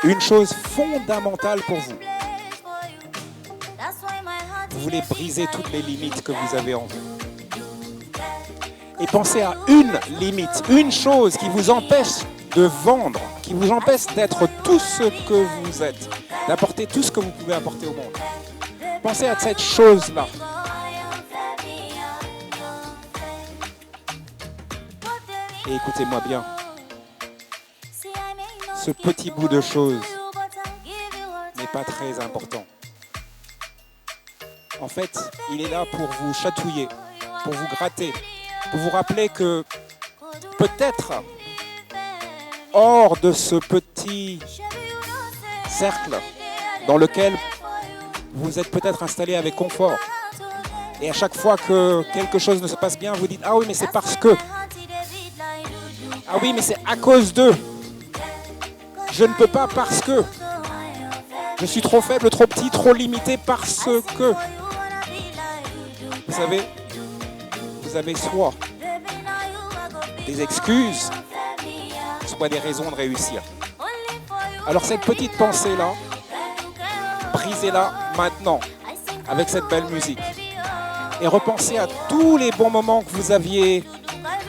une chose fondamentale pour vous. Vous voulez briser toutes les limites que vous avez en vous. Et pensez à une limite, une chose qui vous empêche de vendre, qui vous empêche d'être tout ce que vous êtes, d'apporter tout ce que vous pouvez apporter au monde. Pensez à cette chose-là. Et écoutez-moi bien. Ce petit bout de chose n'est pas très important. En fait, il est là pour vous chatouiller, pour vous gratter, pour vous rappeler que peut-être hors de ce petit cercle dans lequel vous êtes peut-être installé avec confort. Et à chaque fois que quelque chose ne se passe bien, vous dites « Ah oui, mais c'est parce que... Ah oui, mais c'est à cause d'eux. Je ne peux pas parce que... Je suis trop faible, trop petit, trop limité parce que... » Vous savez, vous avez soit des excuses, soit des raisons de réussir. Alors cette petite pensée-là, brisez-la maintenant avec cette belle musique. Et repensez à tous les bons moments que vous aviez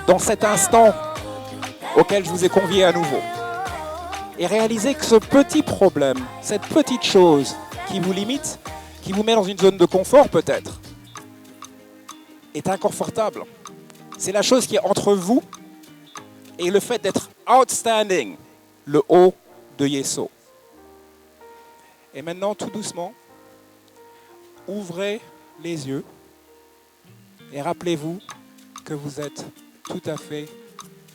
dans cet instant auquel je vous ai convié à nouveau. Et réalisez que ce petit problème, cette petite chose qui vous limite, qui vous met dans une zone de confort peut-être, est inconfortable. C'est la chose qui est entre vous et le fait d'être outstanding, le haut de Yeso. Et maintenant, tout doucement, ouvrez les yeux et rappelez-vous que vous êtes tout à fait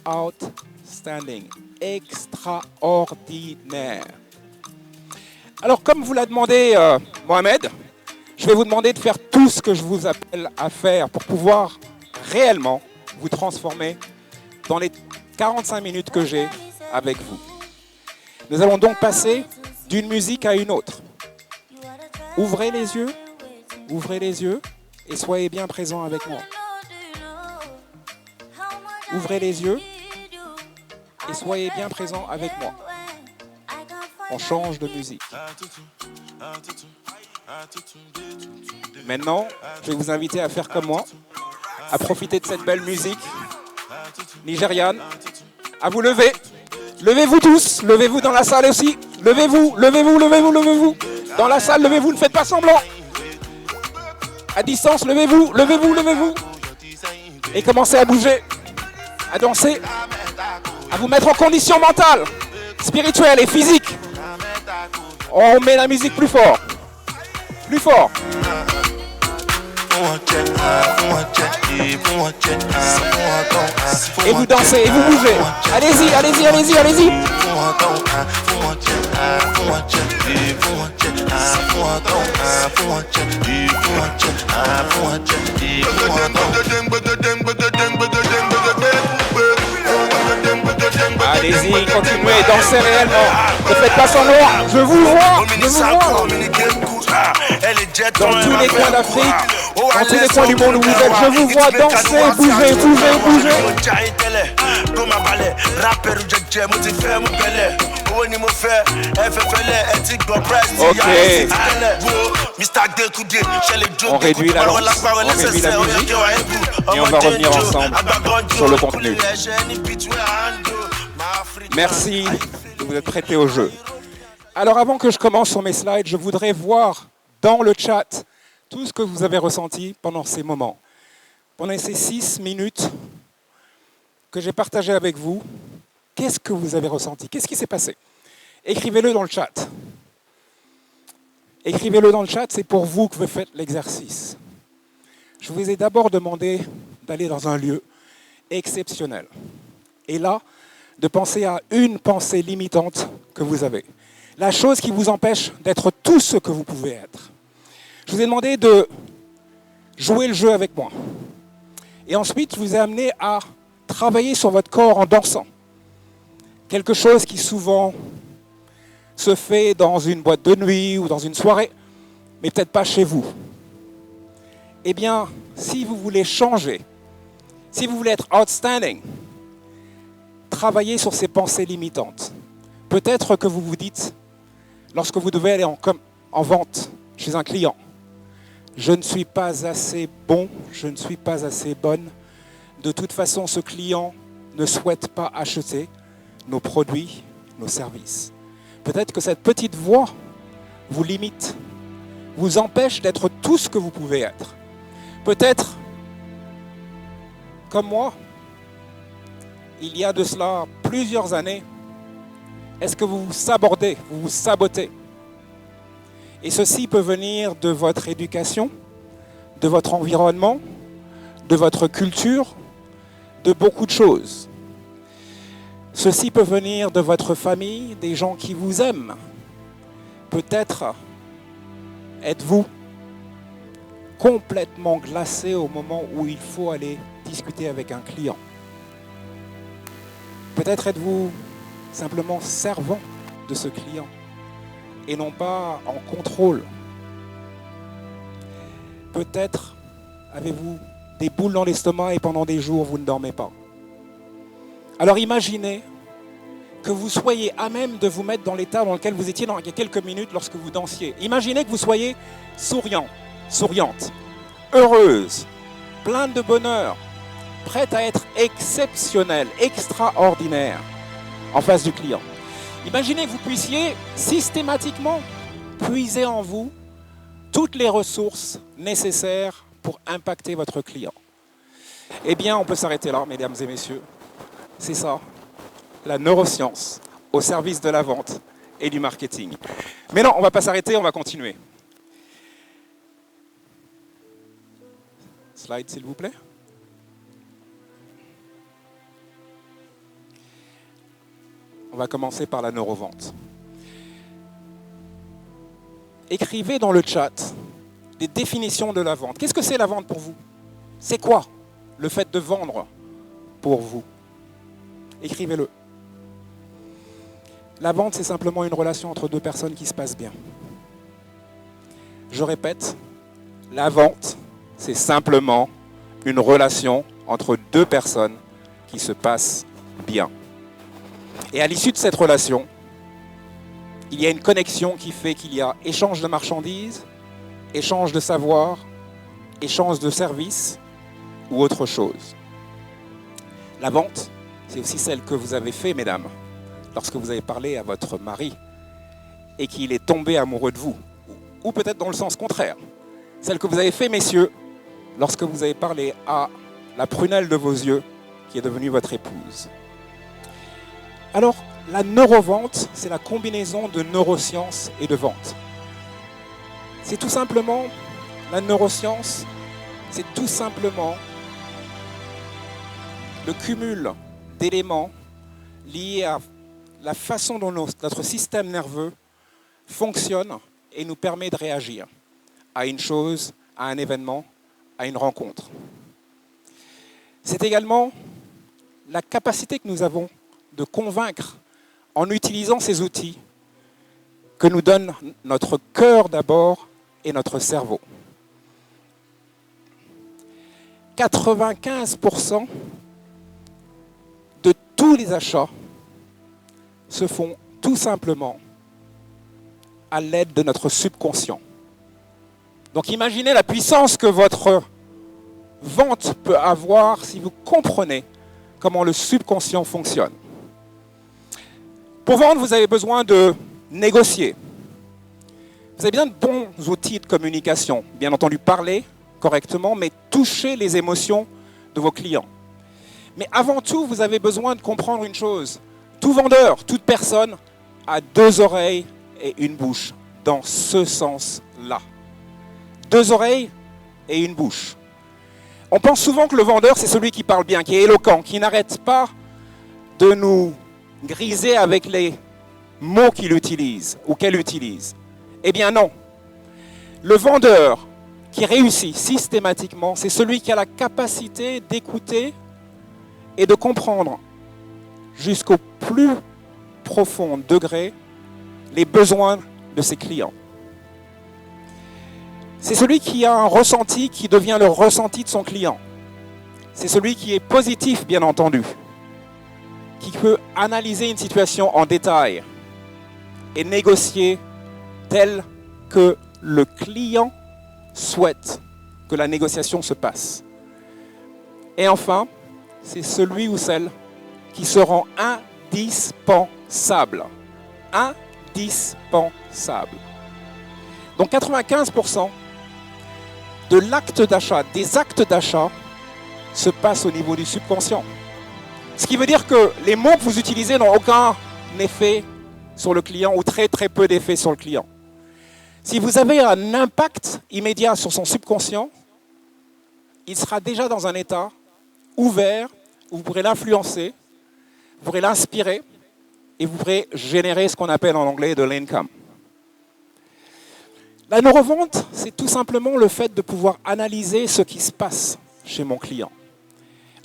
outstanding, extraordinaire. Alors, comme vous l'a demandé Mohamed, je vais vous demander de faire tout ce que je vous appelle à faire pour pouvoir réellement vous transformer dans les 45 minutes que j'ai avec vous. Nous allons donc passer d'une musique à une autre. Ouvrez les yeux et soyez bien présents avec moi. Ouvrez les yeux et soyez bien présents avec moi. On change de musique. Maintenant, je vais vous inviter à faire comme moi, à profiter de cette belle musique nigériane, à vous lever. Levez-vous tous, levez-vous dans la salle aussi. Levez-vous. Dans la salle, levez-vous, ne faites pas semblant. À distance, levez-vous. Et commencez à bouger, à danser, à vous mettre en condition mentale, spirituelle et physique. On met la musique plus fort. Et vous dansez, et vous bougez. Allez-y. Allez-y, continuez, dansez réellement. Ne faites pas semblant. Je vous vois. Dans tous les coins d'Afrique, dans tous les coins du monde où vous êtes, je vous vois danser, bouger. Ok. On réduit la musique et on va revenir ensemble sur le contenu. Merci de vous être prêtés au jeu. Alors avant que je commence sur mes slides, je voudrais voir dans le chat tout ce que vous avez ressenti pendant ces moments. Pendant ces 6 minutes que j'ai partagé avec vous, qu'est-ce que vous avez ressenti? Qu'est-ce qui s'est passé? Écrivez-le dans le chat. Écrivez-le dans le chat, c'est pour vous que vous faites l'exercice. Je vous ai d'abord demandé d'aller dans un lieu exceptionnel. Et là, de penser à une pensée limitante que vous avez. La chose qui vous empêche d'être tout ce que vous pouvez être. Je vous ai demandé de jouer le jeu avec moi. Et ensuite, je vous ai amené à travailler sur votre corps en dansant. Quelque chose qui souvent se fait dans une boîte de nuit ou dans une soirée, mais peut-être pas chez vous. Eh bien, si vous voulez changer, si vous voulez être outstanding, travaillez sur ces pensées limitantes. Peut-être que vous vous dites, lorsque vous devez aller en vente chez un client. Je ne suis pas assez bon, je ne suis pas assez bonne. De toute façon, ce client ne souhaite pas acheter nos produits, nos services. Peut-être que cette petite voix vous limite, vous empêche d'être tout ce que vous pouvez être. Peut-être, comme moi, il y a de cela plusieurs années, est-ce que vous vous sabordez, vous vous sabotez? Et ceci peut venir de votre éducation, de votre environnement, de votre culture, de beaucoup de choses. Ceci peut venir de votre famille, des gens qui vous aiment. Peut-être êtes-vous complètement glacé au moment où il faut aller discuter avec un client. Peut-être êtes-vous simplement servant de ce client et non pas en contrôle. Peut-être avez-vous des boules dans l'estomac et pendant des jours vous ne dormez pas. Alors imaginez que vous soyez à même de vous mettre dans l'état dans lequel vous étiez il y a quelques minutes lorsque vous dansiez. Imaginez que vous soyez souriant, souriante, heureuse, pleine de bonheur, prête à être exceptionnelle, extraordinaire en face du client. Imaginez que vous puissiez systématiquement puiser en vous toutes les ressources nécessaires pour impacter votre client. Eh bien, on peut s'arrêter là, mesdames et messieurs. C'est ça, la neuroscience au service de la vente et du marketing. Mais non, on ne va pas s'arrêter, on va continuer. Slide, s'il vous plaît. On va commencer par la neurovente. Écrivez dans le chat des définitions de la vente. Qu'est-ce que c'est la vente pour vous? C'est quoi le fait de vendre pour vous? Écrivez-le. La vente, c'est simplement une relation entre deux personnes qui se passe bien. Je répète, la vente, c'est simplement une relation entre deux personnes qui se passent bien. Et à l'issue de cette relation, il y a une connexion qui fait qu'il y a échange de marchandises, échange de savoir, échange de services ou autre chose. La vente, c'est aussi celle que vous avez fait, mesdames, lorsque vous avez parlé à votre mari et qu'il est tombé amoureux de vous. Ou peut-être dans le sens contraire. Celle que vous avez fait, messieurs, lorsque vous avez parlé à la prunelle de vos yeux qui est devenue votre épouse. Alors, la neurovente, c'est la combinaison de neurosciences et de vente. C'est tout simplement, la neuroscience, c'est tout simplement le cumul d'éléments liés à la façon dont notre système nerveux fonctionne et nous permet de réagir à une chose, à un événement, à une rencontre. C'est également la capacité que nous avons de convaincre en utilisant ces outils que nous donne notre cœur d'abord et notre cerveau. 95% de tous les achats se font tout simplement à l'aide de notre subconscient. Donc imaginez la puissance que votre vente peut avoir si vous comprenez comment le subconscient fonctionne. Pour vendre, vous avez besoin de négocier. Vous avez besoin de bons outils de communication. Bien entendu, parler correctement, mais toucher les émotions de vos clients. Mais avant tout, vous avez besoin de comprendre une chose. Tout vendeur, toute personne a deux oreilles et une bouche, dans ce sens-là. Deux oreilles et une bouche. On pense souvent que le vendeur, c'est celui qui parle bien, qui est éloquent, qui n'arrête pas de nous griser avec les mots qu'il utilise ou qu'elle utilise. Eh bien non. Le vendeur qui réussit systématiquement, c'est celui qui a la capacité d'écouter et de comprendre jusqu'au plus profond degré les besoins de ses clients. C'est celui qui a un ressenti qui devient le ressenti de son client. C'est celui qui est positif, bien entendu, qui peut analyser une situation en détail et négocier tel que le client souhaite que la négociation se passe. Et enfin, c'est celui ou celle qui se rend indispensable. Indispensable. Donc 95% de l'acte d'achat, des actes d'achat, se passent au niveau du subconscient. Ce qui veut dire que les mots que vous utilisez n'ont aucun effet sur le client ou très très peu d'effet sur le client. Si vous avez un impact immédiat sur son subconscient, il sera déjà dans un état ouvert où vous pourrez l'influencer, vous pourrez l'inspirer et vous pourrez générer ce qu'on appelle en anglais de l'income. La neurevente, c'est tout simplement le fait de pouvoir analyser ce qui se passe chez mon client.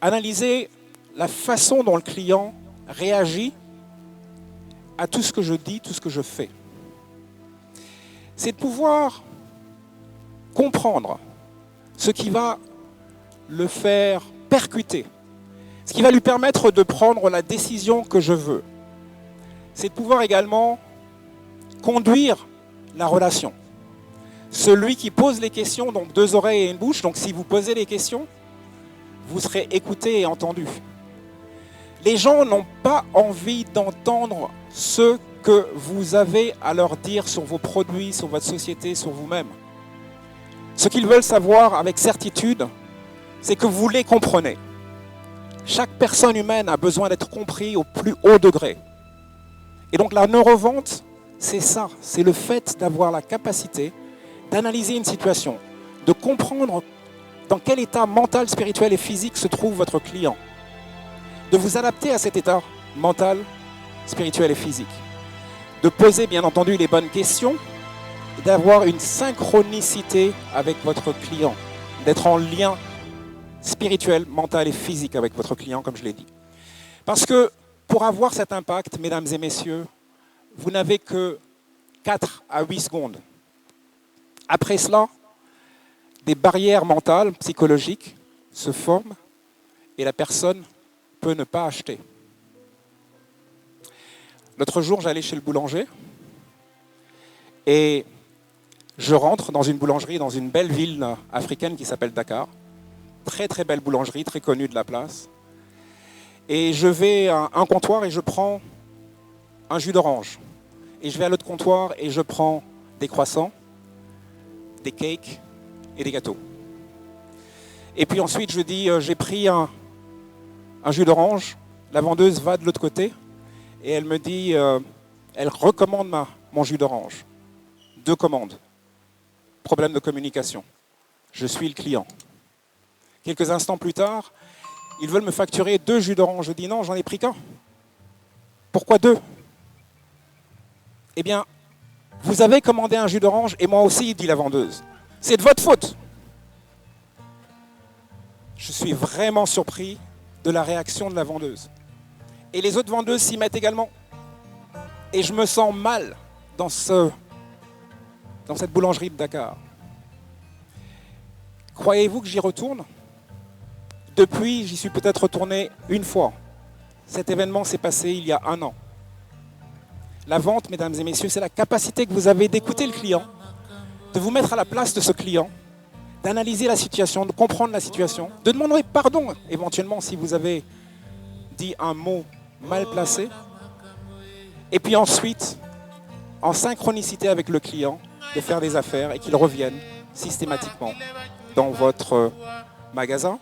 Analyser la façon dont le client réagit à tout ce que je dis, tout ce que je fais. C'est de pouvoir comprendre ce qui va le faire percuter, ce qui va lui permettre de prendre la décision que je veux. C'est de pouvoir également conduire la relation. Celui qui pose les questions, donc 2 oreilles et une bouche, donc si vous posez les questions, vous serez écouté et entendu. Les gens n'ont pas envie d'entendre ce que vous avez à leur dire sur vos produits, sur votre société, sur vous-même. Ce qu'ils veulent savoir avec certitude, c'est que vous les comprenez. Chaque personne humaine a besoin d'être comprise au plus haut degré. Et donc la neurevente, c'est ça, c'est le fait d'avoir la capacité d'analyser une situation, de comprendre dans quel état mental, spirituel et physique se trouve votre client, de vous adapter à cet état mental, spirituel et physique, de poser bien entendu les bonnes questions, et d'avoir une synchronicité avec votre client, d'être en lien spirituel, mental et physique avec votre client, comme je l'ai dit. Parce que pour avoir cet impact, mesdames et messieurs, vous n'avez que 4 à 8 secondes. Après cela, des barrières mentales, psychologiques se forment et la personne peut ne pas acheter. L'autre jour, j'allais chez le boulanger et je rentre dans une boulangerie dans une belle ville africaine qui s'appelle Dakar. Très très belle boulangerie, très connue de la place. Et je vais à un comptoir et je prends un jus d'orange. Et je vais à l'autre comptoir et je prends des croissants, des cakes et des gâteaux. Et puis ensuite je dis, j'ai pris un jus d'orange, la vendeuse va de l'autre côté et elle me dit, elle recommande mon jus d'orange. 2 commandes. Problème de communication. Je suis le client. Quelques instants plus tard, ils veulent me facturer 2 jus d'orange. Je dis non, j'en ai pris qu'un. Pourquoi 2? Eh bien, vous avez commandé un jus d'orange et moi aussi, dit la vendeuse. C'est de votre faute. Je suis vraiment surpris de la réaction de la vendeuse. Et les autres vendeuses s'y mettent également. Et je me sens mal dans cette boulangerie de Dakar. Croyez-vous que j'y retourne? Depuis, j'y suis peut-être retourné une fois. Cet événement s'est passé il y a 1 an. La vente, mesdames et messieurs, c'est la capacité que vous avez d'écouter le client, de vous mettre à la place de ce client, d'analyser la situation, de comprendre la situation, de demander pardon éventuellement si vous avez dit un mot mal placé. Et puis ensuite, en synchronicité avec le client, de faire des affaires et qu'il revienne systématiquement dans votre magasin,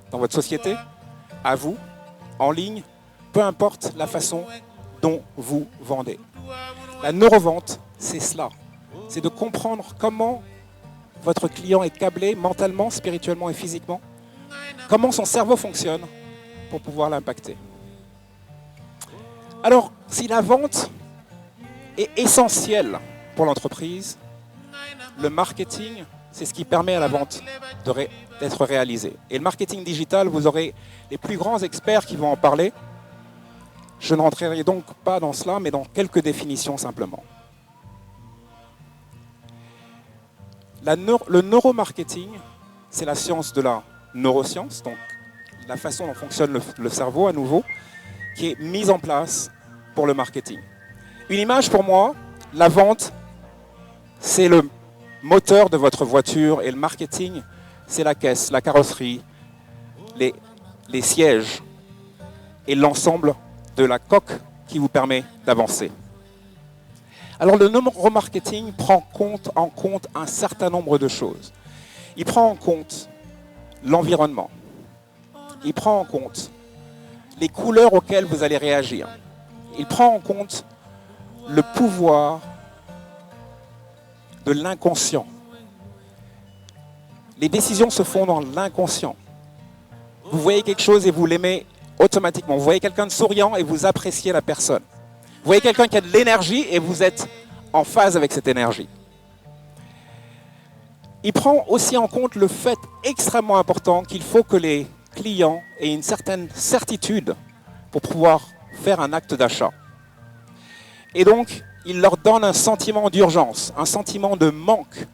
dans votre société, à vous, en ligne, peu importe la façon dont vous vendez. La neurevente, c'est cela. C'est de comprendre comment votre client est câblé mentalement, spirituellement et physiquement, comment son cerveau fonctionne pour pouvoir l'impacter. Alors, si la vente est essentielle pour l'entreprise, le marketing, c'est ce qui permet à la vente d'être réalisée. Et le marketing digital, vous aurez les plus grands experts qui vont en parler. Je ne rentrerai donc pas dans cela, mais dans quelques définitions simplement. Le neuromarketing, c'est la science de la neuroscience, donc la façon dont fonctionne le cerveau à nouveau, qui est mise en place pour le marketing. Une image pour moi, la vente, c'est le moteur de votre voiture et le marketing, c'est la caisse, la carrosserie, les sièges et l'ensemble de la coque qui vous permet d'avancer. Alors le neuromarketing prend en compte un certain nombre de choses. Il prend en compte l'environnement. Il prend en compte les couleurs auxquelles vous allez réagir. Il prend en compte le pouvoir de l'inconscient. Les décisions se font dans l'inconscient. Vous voyez quelque chose et vous l'aimez automatiquement. Vous voyez quelqu'un de souriant et vous appréciez la personne. Vous voyez quelqu'un qui a de l'énergie et vous êtes en phase avec cette énergie. Il prend aussi en compte le fait extrêmement important qu'il faut que les clients aient une certaine certitude pour pouvoir faire un acte d'achat. Et donc, il leur donne un sentiment d'urgence, un sentiment de manque.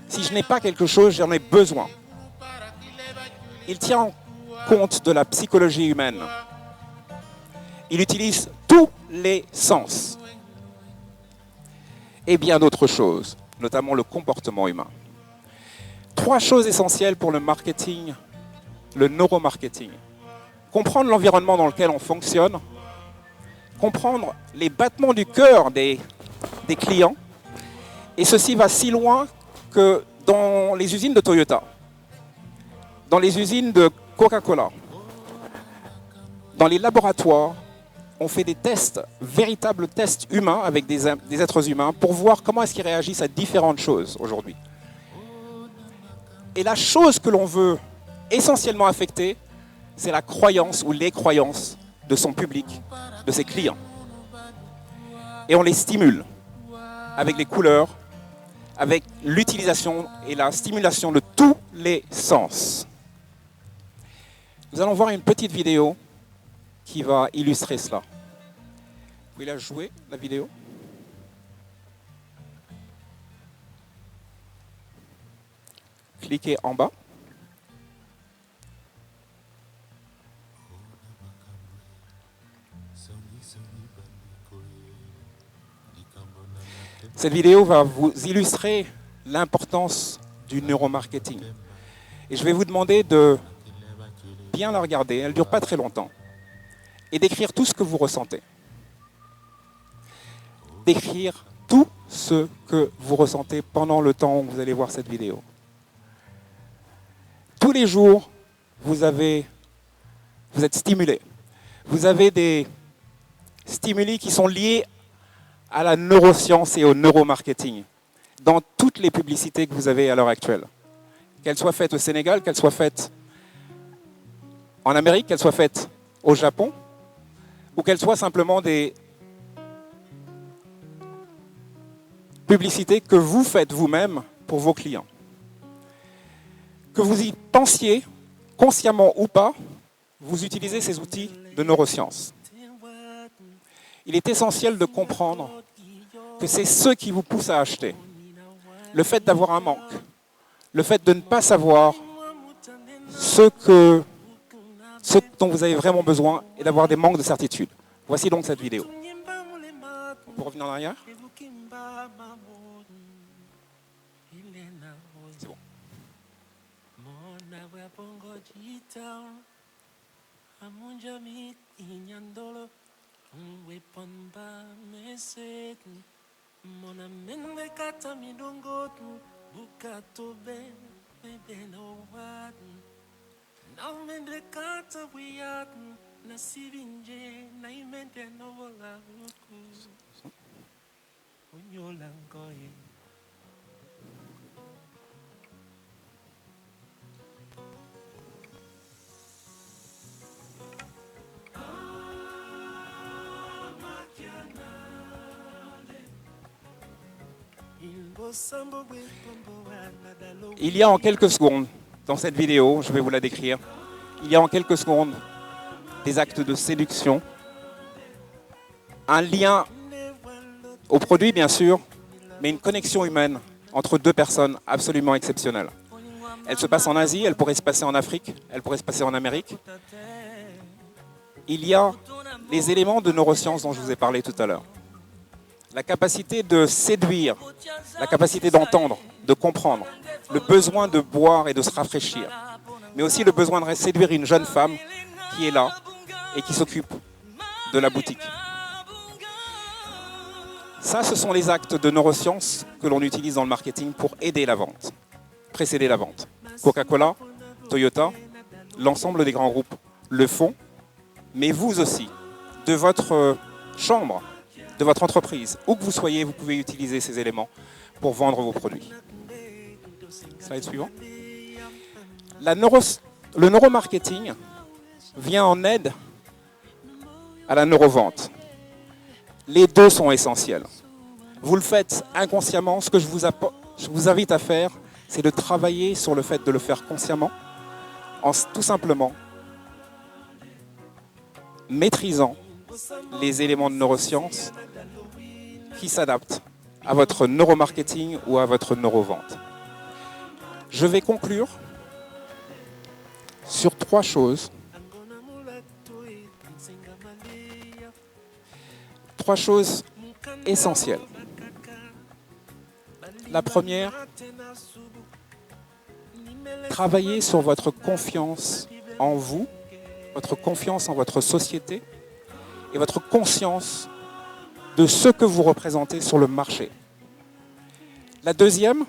Si je n'ai pas quelque chose, j'en ai besoin. Il tient compte de la psychologie humaine. Il utilise tous les sens et bien d'autres choses, notamment le comportement humain. 3 choses essentielles pour le marketing, le neuromarketing. Comprendre l'environnement dans lequel on fonctionne, comprendre les battements du cœur des clients, et ceci va si loin que dans les usines de Toyota, dans les usines de Coca-Cola, dans les laboratoires, on fait des tests, véritables tests humains avec des êtres humains pour voir comment est-ce qu'ils réagissent à différentes choses aujourd'hui. Et la chose que l'on veut essentiellement affecter, c'est la croyance ou les croyances de son public, de ses clients. Et on les stimule avec les couleurs, avec l'utilisation et la stimulation de tous les sens. Nous allons voir une petite vidéo qui va illustrer cela. Vous pouvez la jouer, la vidéo ? Cliquez en bas. Cette vidéo va vous illustrer l'importance du neuromarketing. Et je vais vous demander de bien la regarder, elle ne dure pas très longtemps, et d'écrire tout ce que vous ressentez. D'écrire tout ce que vous ressentez pendant le temps où vous allez voir cette vidéo. Tous les jours, vous êtes stimulé. Vous avez des stimuli qui sont liés à la neuroscience et au neuromarketing dans toutes les publicités que vous avez à l'heure actuelle. Qu'elles soient faites au Sénégal, qu'elles soient faites en Amérique, qu'elles soient faites au Japon, ou qu'elles soient simplement des publicités que vous faites vous-même pour vos clients. Que vous y pensiez, consciemment ou pas, vous utilisez ces outils de neurosciences. Il est essentiel de comprendre que c'est ce qui vous pousse à acheter. Le fait d'avoir un manque, le fait de ne pas savoir ce dont vous avez vraiment besoin et d'avoir des manques de certitude. Voici donc cette vidéo. On peut revenir en arrière ? C'est bon. Il y a en quelques secondes, dans cette vidéo, je vais vous la décrire, il y a en quelques secondes des actes de séduction, un lien au produit bien sûr, mais une connexion humaine entre 2 personnes absolument exceptionnelles. Elle se passe en Asie, elle pourrait se passer en Afrique, elle pourrait se passer en Amérique. Il y a les éléments de neurosciences dont je vous ai parlé tout à l'heure. la capacité de séduire, la capacité d'entendre, de comprendre, le besoin de boire et de se rafraîchir, mais aussi le besoin de séduire une jeune femme qui est là et qui s'occupe de la boutique. Ça, ce sont les actes de neurosciences que l'on utilise dans le marketing pour aider la vente, précéder la vente. Coca-Cola, Toyota, l'ensemble des grands groupes le font, mais vous aussi, de votre chambre, de votre entreprise, où que vous soyez, vous pouvez utiliser ces éléments pour vendre vos produits. Slide suivant. Le neuromarketing vient en aide à la neurovente. Les deux sont essentiels. Vous le faites inconsciemment. Ce que je vous invite à faire, c'est de travailler sur le fait de le faire consciemment, en tout simplement maîtrisant les éléments de neurosciences qui s'adaptent à votre neuromarketing ou à votre neurovente. Je vais conclure sur 3 choses. 3 choses essentielles. La première, travaillez sur votre confiance en vous, votre confiance en votre société et votre conscience de ce que vous représentez sur le marché. La deuxième,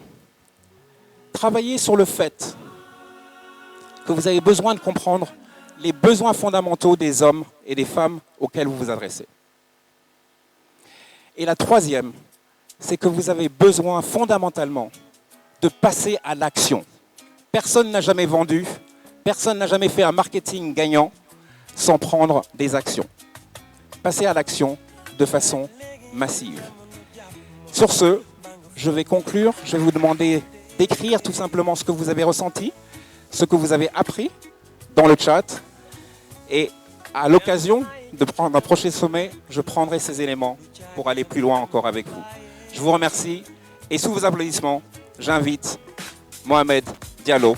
travaillez sur le fait que vous avez besoin de comprendre les besoins fondamentaux des hommes et des femmes auxquels vous vous adressez. Et la troisième, c'est que vous avez besoin fondamentalement de passer à l'action. Personne n'a jamais vendu, personne n'a jamais fait un marketing gagnant sans prendre des actions. Passez à l'action de façon massive. Sur ce, je vais conclure. Je vais vous demander d'écrire tout simplement ce que vous avez ressenti, ce que vous avez appris dans le chat. Et à l'occasion de prendre un prochain sommet, je prendrai ces éléments pour aller plus loin encore avec vous. Je vous remercie et sous vos applaudissements, j'invite Mohamed Diallo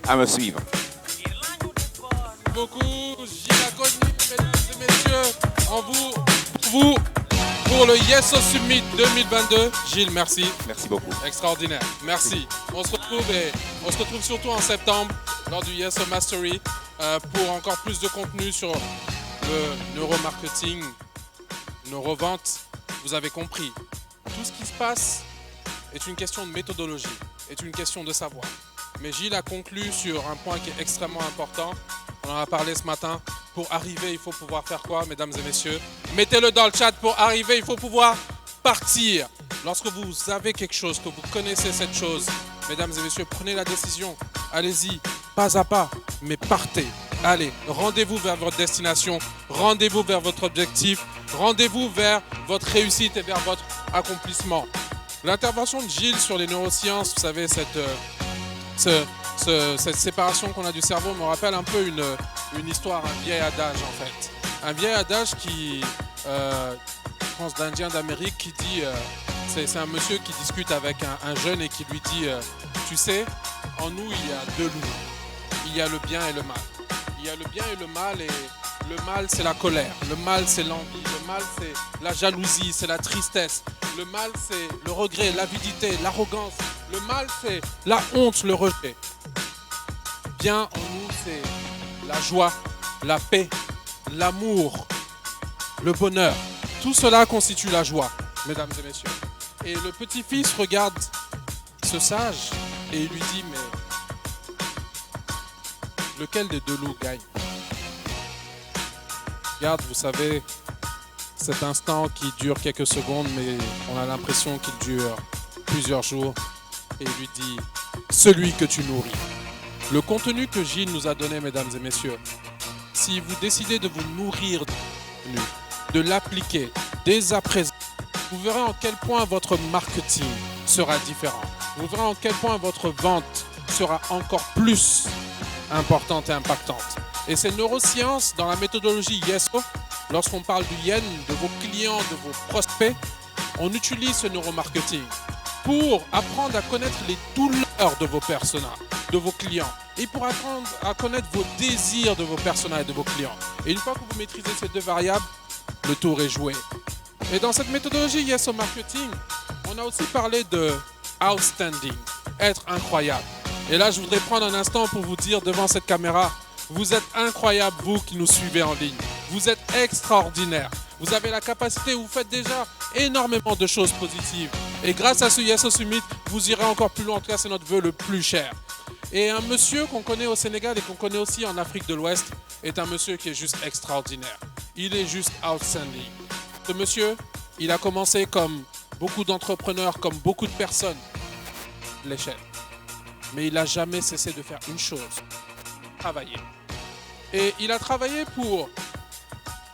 à me suivre. Merci beaucoup, Gilles Acogny, mesdames et messieurs, en vous pour le Yeso Summit 2022. Gilles, merci. Merci beaucoup. Extraordinaire. Merci. On se retrouve surtout en septembre lors du Yeso Mastery pour encore plus de contenu sur le neuromarketing, neurovente. Vous avez compris. Tout ce qui se passe est une question de méthodologie, est une question de savoir. Mais Gilles a conclu sur un point qui est extrêmement important. On en a parlé ce matin. Pour arriver, il faut pouvoir faire quoi, mesdames et messieurs? Mettez-le dans le chat. Pour arriver, il faut pouvoir partir. Lorsque vous avez quelque chose, que vous connaissez cette chose, mesdames et messieurs, prenez la décision. Allez-y, pas à pas, mais partez. Allez, rendez-vous vers votre destination, rendez-vous vers votre objectif, rendez-vous vers votre réussite et vers votre accomplissement. L'intervention de Gilles sur les neurosciences, vous savez, cette séparation qu'on a du cerveau me rappelle un peu une histoire, un vieil adage en fait. Un vieil adage qui, je pense d'Indien d'Amérique, qui dit, c'est un monsieur qui discute avec un jeune et qui lui dit, tu sais, en nous il y a 2 loups, il y a le bien et le mal. Il y a le bien et le mal, et le mal c'est la colère, le mal c'est l'envie, le mal c'est la jalousie, c'est la tristesse, le mal c'est le regret, l'avidité, l'arrogance, le mal c'est la honte, le rejet. Bien en nous c'est la joie, la paix, l'amour, le bonheur. Tout cela constitue la joie, mesdames et messieurs. Et le petit-fils regarde ce sage et il lui dit, mais lequel des 2 loups gagne? Regarde, vous savez, cet instant qui dure quelques secondes, mais on a l'impression qu'il dure plusieurs jours. Et il lui dit, celui que tu nourris. Le contenu que Gilles nous a donné, mesdames et messieurs, si vous décidez de vous nourrir de l'appliquer dès à présent, vous verrez en quel point votre marketing sera différent. Vous verrez en quel point votre vente sera encore plus importante et impactante. Et ces neurosciences, dans la méthodologie Yeso, lorsqu'on parle du yen, de vos clients, de vos prospects, on utilise ce neuromarketing pour apprendre à connaître les douleurs de vos personas, de vos clients, et pour apprendre à connaître vos désirs de vos personas et de vos clients. Et une fois que vous maîtrisez ces 2 variables, le tour est joué. Et dans cette méthodologie Yes au marketing, on a aussi parlé de outstanding, être incroyable. Et là, je voudrais prendre un instant pour vous dire devant cette caméra, vous êtes incroyable, vous qui nous suivez en ligne. Vous êtes extraordinaire. Vous avez la capacité, vous faites déjà énormément de choses positives. Et grâce à ce Yes au Summit, vous irez encore plus loin. En tout cas, c'est notre vœu le plus cher. Et un monsieur qu'on connaît au Sénégal et qu'on connaît aussi en Afrique de l'Ouest est un monsieur qui est juste extraordinaire. Il est juste outstanding. Ce monsieur, il a commencé comme beaucoup d'entrepreneurs, comme beaucoup de personnes, l'échelle. Mais il n'a jamais cessé de faire une chose, travailler. Et il a travaillé pour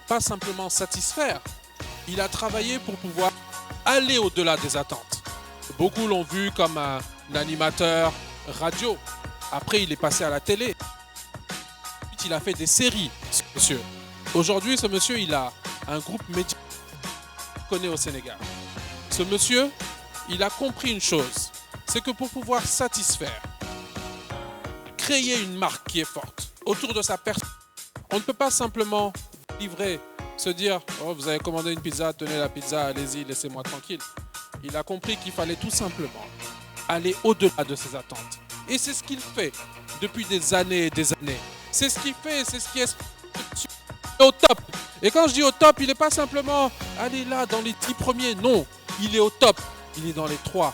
pas simplement satisfaire, il a travaillé pour pouvoir aller au-delà des attentes. Beaucoup l'ont vu comme un animateur radio. Après, il est passé à la télé. Il a fait des séries, ce monsieur. Aujourd'hui, ce monsieur, il a un groupe média qu'on connaît au Sénégal. Ce monsieur, il a compris une chose. C'est que pour pouvoir satisfaire, créer une marque qui est forte autour de sa personne, on ne peut pas simplement livrer, se dire « Oh, vous avez commandé une pizza, tenez la pizza, allez-y, laissez-moi tranquille ». Il a compris qu'il fallait tout simplement aller au-delà de ses attentes. Et c'est ce qu'il fait depuis des années et des années. C'est ce qu'il fait, c'est ce qui est au top. Et quand je dis au top, il n'est pas simplement aller là dans les 10 premiers. Non, il est au top. Il est dans les 3,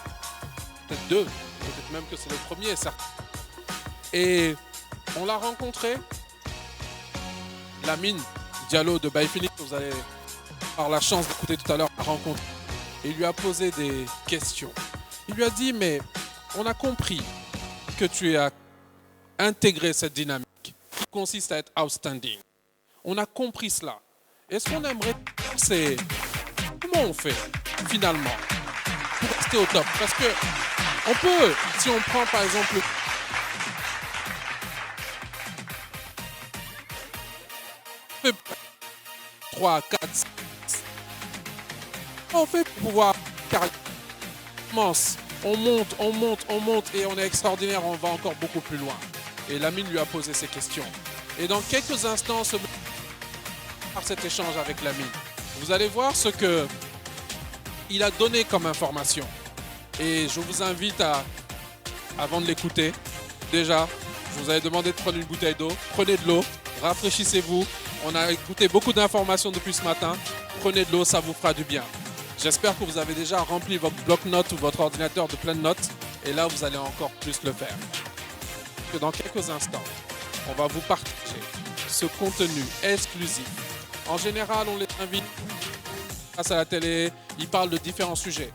peut-être 2, peut-être même que c'est le premier, certes. Et on l'a rencontré, Lamine Diallo de Byfinix, vous allez avoir la chance d'écouter tout à l'heure la rencontre. Et il lui a posé des questions. Il lui a dit, mais on a compris que tu as intégré cette dynamique qui consiste à être outstanding. On a compris cela. Et ce qu'on aimerait, c'est comment on fait finalement pour rester au top. Parce que on peut, si on prend par exemple 3, 4, 6, on fait pour pouvoir on monte et on est extraordinaire, on va encore beaucoup plus loin. Et Lamine lui a posé ces questions. Et dans quelques instants, par cet échange avec Lamine, vous allez voir ce que il a donné comme information. Et je vous invite avant de l'écouter, déjà, je vous avais demandé de prendre une bouteille d'eau. Prenez de l'eau, rafraîchissez-vous. On a écouté beaucoup d'informations depuis ce matin. Prenez de l'eau, ça vous fera du bien. J'espère que vous avez déjà rempli votre bloc-notes ou votre ordinateur de plein de notes. Et là, vous allez encore plus le faire. Dans quelques instants, on va vous partager ce contenu exclusif. En général, on les invite face à la télé, ils parlent de différents sujets.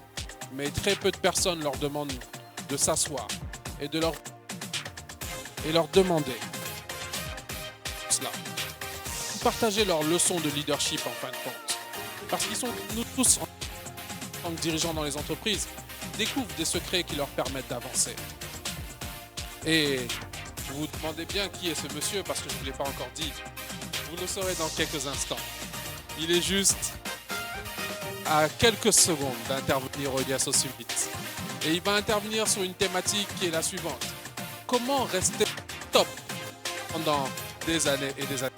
Mais très peu de personnes leur demandent de s'asseoir et de leur demander cela. Partager leurs leçons de leadership en fin de compte. Parce qu'ils sont, nous tous, en tant que dirigeants dans les entreprises, découvrent des secrets qui leur permettent d'avancer. Et vous vous demandez bien qui est ce monsieur parce que je ne vous l'ai pas encore dit. Vous le saurez dans quelques instants. Il est juste à quelques secondes d'intervenir au Yes au Summit. Et il va intervenir sur une thématique qui est la suivante. Comment rester top pendant des années et des années?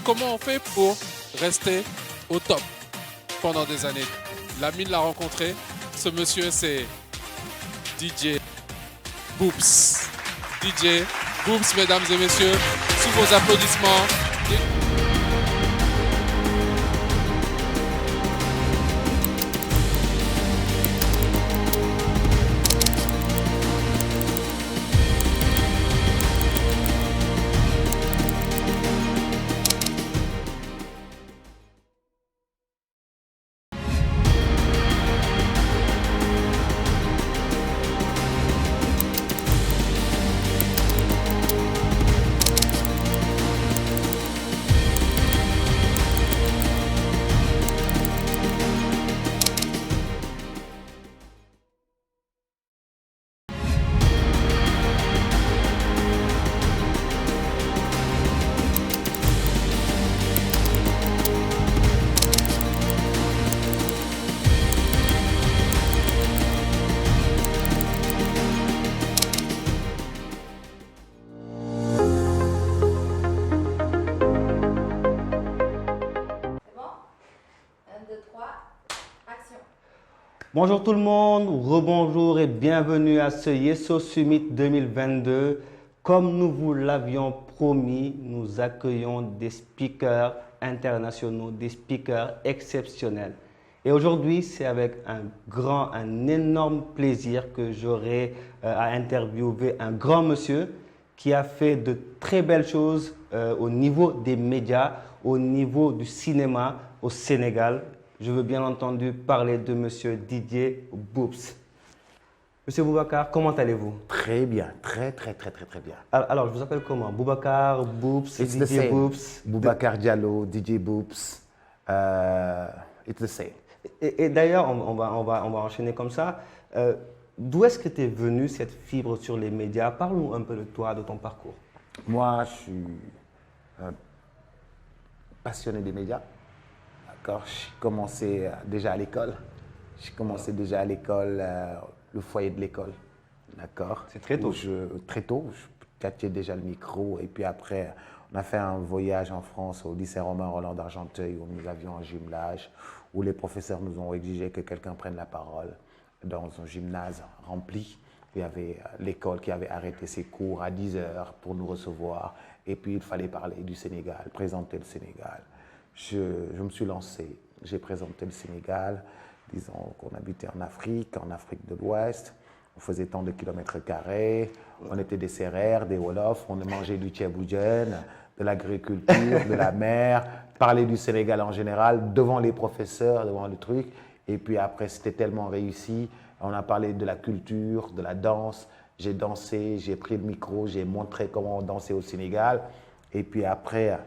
Comment on fait pour rester au top pendant des années? Lamine l'a rencontré. Ce monsieur, c'est DJ Boops. DJ Boops, mesdames et messieurs, sous vos applaudissements. Bonjour tout le monde, rebonjour et bienvenue à ce Yeso Summit 2022. Comme nous vous l'avions promis, nous accueillons des speakers internationaux, des speakers exceptionnels. Et aujourd'hui, c'est avec un énorme plaisir que j'aurai à interviewer un grand monsieur qui a fait de très belles choses au niveau des médias, au niveau du cinéma au Sénégal. Je veux bien entendu parler de monsieur Didier Boubs. Monsieur Boubacar, comment allez-vous? Très bien, très bien. Alors, je vous appelle comment? Boubacar, Boubs, It's the Didier same. Boubs. Boubacar Diallo, DJ Boubs, it's the same. Et d'ailleurs, on va enchaîner comme ça. D'où est-ce que tu es venu cette fibre sur les médias? Parle-nous un peu de toi, de ton parcours. Moi, je suis passionné des médias. D'accord. J'ai commencé déjà à l'école. Le foyer de l'école. D'accord. C'est très tôt. Très tôt. Je catchais déjà le micro. Et puis après, on a fait un voyage en France au lycée Romain Roland d'Argenteuil où nous avions un jumelage, où les professeurs nous ont exigé que quelqu'un prenne la parole dans un gymnase rempli. Il y avait l'école qui avait arrêté ses cours à 10 heures pour nous recevoir. Et puis, il fallait parler du Sénégal, présenter le Sénégal. Je me suis lancé, j'ai présenté le Sénégal. Disons qu'on habitait en Afrique de l'Ouest. On faisait tant de kilomètres carrés. On était des Sérères, des Wolofs. On mangeait du tchèboudjen, de l'agriculture, de la mer. Parler du Sénégal en général devant les professeurs, devant le truc. Et puis après, c'était tellement réussi. On a parlé de la culture, de la danse. J'ai dansé, j'ai pris le micro, j'ai montré comment on dansait au Sénégal. Et puis après,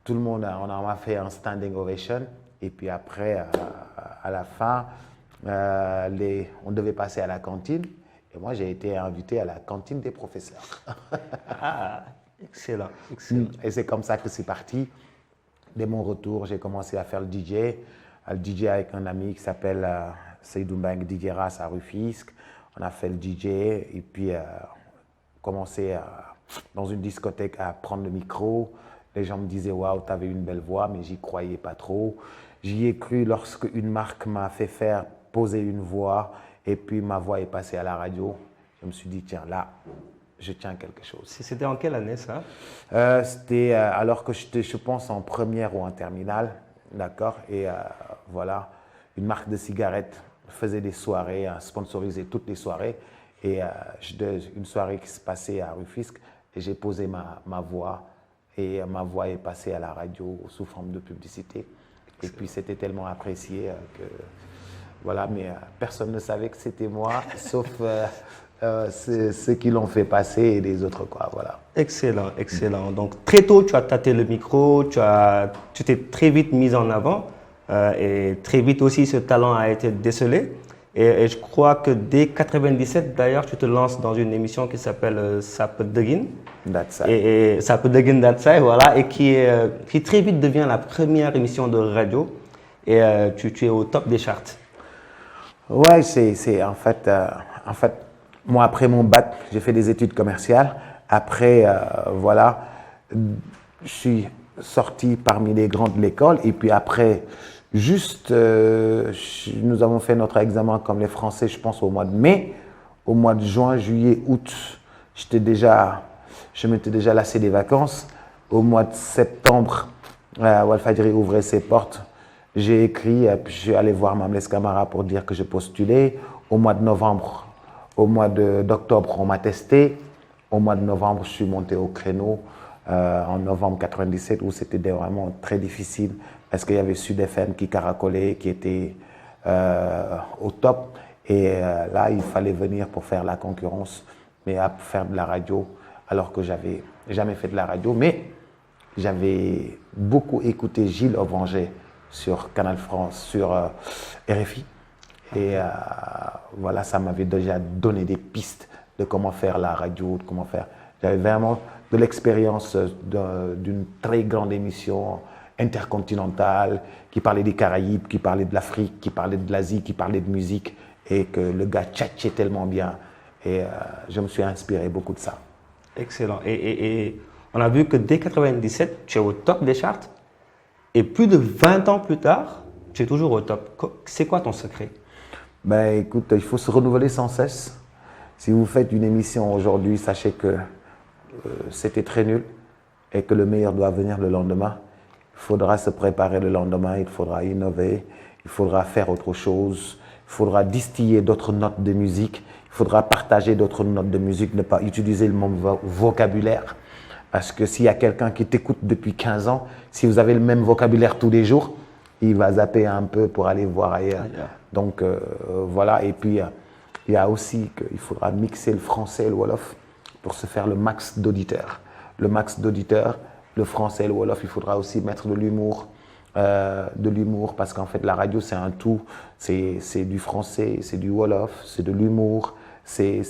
tout le monde, on a fait un standing ovation. Et puis après, à la fin, on devait passer à la cantine. Et moi, j'ai été invité à la cantine des professeurs. Ah, excellent. Et c'est comme ça que c'est parti. Dès mon retour, j'ai commencé à faire le DJ. Le DJ avec un ami qui s'appelle Seydou Mbeng DJ Ras à Rufisque. On a fait le DJ et puis commencé dans une discothèque à prendre le micro. Les gens me disaient « Waouh, tu avais une belle voix », mais j'y croyais pas trop. J'y ai cru lorsque une marque m'a fait faire poser une voix et puis ma voix est passée à la radio. Je me suis dit « Tiens, là, je tiens quelque chose ». C'était en quelle année ça? C'était alors que j'étais, je pense, en première ou en terminale, d'accord. Et voilà, une marque de cigarettes faisait des soirées, sponsorisait toutes les soirées. Et une soirée qui se passait à Rufisque, et j'ai posé ma voix. Et ma voix est passée à la radio sous forme de publicité. Et puis c'était tellement apprécié que voilà, mais personne ne savait que c'était moi, sauf ceux qui l'ont fait passer et les autres, quoi, voilà. Excellent, excellent. Donc très tôt, tu as tâté le micro, tu t'es très vite mis en avant et très vite aussi ce talent a été décelé. Et je crois que dès 97, d'ailleurs, tu te lances dans une émission qui s'appelle Sap Degin. Et Sap Degin Datsai, voilà, et qui très vite devient la première émission de radio. Et tu es au top des charts. Ouais, c'est en fait, moi après mon bac, j'ai fait des études commerciales. Après, voilà, je suis sorti parmi les grands de l'école. Et puis après, nous avons fait notre examen comme les Français, je pense, au mois de mai. Au mois de juin, juillet, août, je m'étais déjà lassé des vacances. Au mois de septembre, Walfadjri ouvrait ses portes. J'ai écrit, puis je suis allé voir Mamles Camara pour dire que je postulais. Au mois de novembre, d'octobre, on m'a testé. Au mois de novembre, je suis monté au créneau en novembre 97 où c'était vraiment très difficile parce qu'il y avait Sud FM qui caracolait, qui était au top. Et là, il fallait venir pour faire la concurrence, mais à faire de la radio, alors que j'avais jamais fait de la radio. Mais j'avais beaucoup écouté Gilles Ovanger sur Canal France, sur RFI. Et voilà, ça m'avait déjà donné des pistes de comment faire la radio, de comment faire. J'avais vraiment de l'expérience d'une très grande émission intercontinentale qui parlait des Caraïbes, qui parlait de l'Afrique, qui parlait de l'Asie, qui parlait de musique et que le gars tchatchait tellement bien. Et je me suis inspiré beaucoup de ça. Excellent. Et on a vu que dès 97, tu es au top des charts. Et plus de 20 ans plus tard, tu es toujours au top. C'est quoi ton secret? Ben écoute, il faut se renouveler sans cesse. Si vous faites une émission aujourd'hui, sachez que c'était très nul et que le meilleur doit venir le lendemain. Il faudra se préparer le lendemain, il faudra innover, il faudra faire autre chose, il faudra distiller d'autres notes de musique, il faudra partager d'autres notes de musique, ne pas utiliser le même vocabulaire. Parce que s'il y a quelqu'un qui t'écoute depuis 15 ans, si vous avez le même vocabulaire tous les jours, il va zapper un peu pour aller voir ailleurs. Donc voilà, et puis il y a aussi qu'il faudra mixer le français et le wolof pour se faire le max d'auditeurs. Le max d'auditeurs, le français et le wolof, il faudra aussi mettre de l'humour parce qu'en fait la radio c'est un tout, c'est du français, c'est du wolof, c'est de l'humour, c'est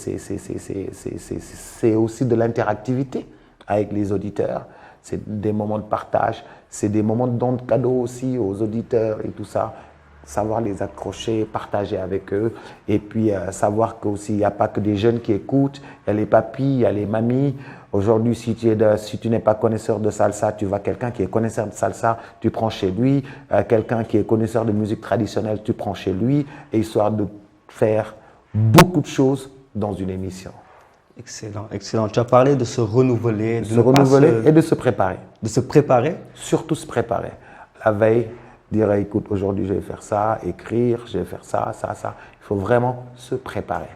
aussi de l'interactivité avec les auditeurs, c'est des moments de partage, c'est des moments de don de cadeaux aussi aux auditeurs et tout ça. Savoir les accrocher, partager avec eux, et puis savoir qu'aussi il n'y a pas que des jeunes qui écoutent, il y a les papis, il y a les mamies. Aujourd'hui, si tu n'es pas connaisseur de salsa, tu vas quelqu'un qui est connaisseur de salsa, tu prends chez lui, quelqu'un qui est connaisseur de musique traditionnelle, tu prends chez lui, et histoire de faire beaucoup de choses dans une émission. Excellent, excellent. Tu as parlé de se renouveler, De se renouveler et de se préparer. De se préparer. Surtout se préparer. La veille, dire écoute, aujourd'hui je vais faire ça, écrire, je vais faire ça, ça, ça. Il faut vraiment se préparer.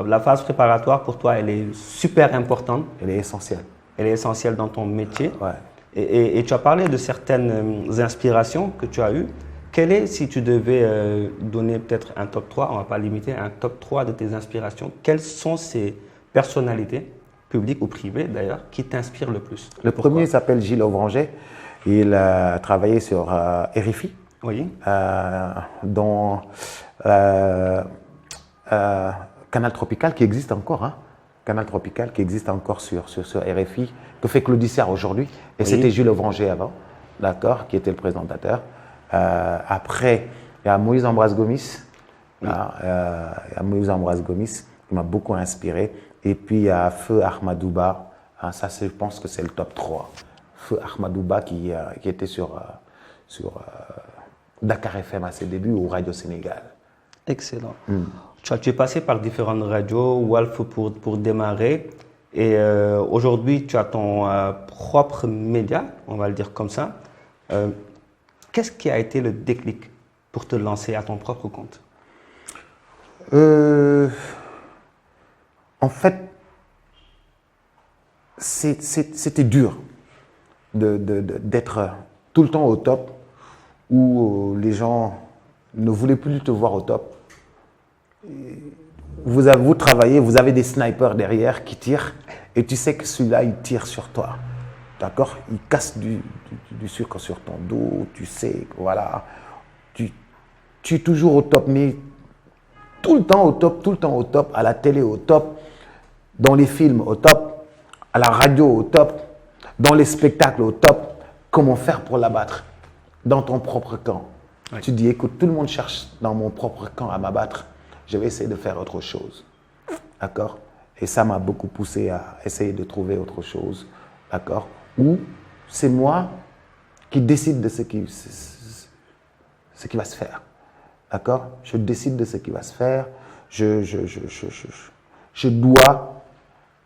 La phase préparatoire pour toi, elle est super importante. Elle est essentielle. Elle est essentielle dans ton métier. Ouais. Et tu as parlé de certaines inspirations que tu as eues. Quel est, si tu devais donner peut-être un top 3, on ne va pas limiter, un top 3 de tes inspirations, quelles sont ces personnalités, publiques ou privées d'ailleurs, qui t'inspirent le plus? Le premier s'appelle Gilles Ovranger. Il a travaillé sur RFI, oui. Dans Canal Tropical qui existe encore. Hein. Canal Tropical qui existe encore sur RFI, que fait Claude Issard aujourd'hui. Et oui. C'était Gilles Ovranger avant, d'accord, qui était le présentateur. Après, il y a Moïse Ambroise Gomis. Oui. Il y a Moïse Ambroise Gomis qui m'a beaucoup inspiré. Et puis, il y a Feu Ahmadouba. Hein, ça, je pense que c'est le top 3. Feu Ahmadouba qui était sur Dakar FM à ses débuts ou Radio Sénégal. Excellent. Tu es passé par différentes radios, Walf pour démarrer. Et aujourd'hui, tu as ton propre média, on va le dire comme ça. Qu'est-ce qui a été le déclic pour te lancer à ton propre compte? En fait, c'était dur d'être tout le temps au top, où les gens ne voulaient plus te voir au top. Vous travaillez, vous avez des snipers derrière qui tirent, et tu sais que celui-là, il tire sur toi. D'accord? Il casse du sucre sur ton dos, tu sais, voilà. Tu es toujours au top, mais tout le temps au top, à la télé au top, dans les films au top, à la radio au top, dans les spectacles au top. Comment faire pour l'abattre? Dans ton propre camp. Oui. Tu dis, écoute, tout le monde cherche dans mon propre camp à m'abattre. Je vais essayer de faire autre chose. D'accord? Et ça m'a beaucoup poussé à essayer de trouver autre chose. D'accord? Ou c'est moi qui décide de ce qui va se faire. D'accord? Je décide de ce qui va se faire. Je dois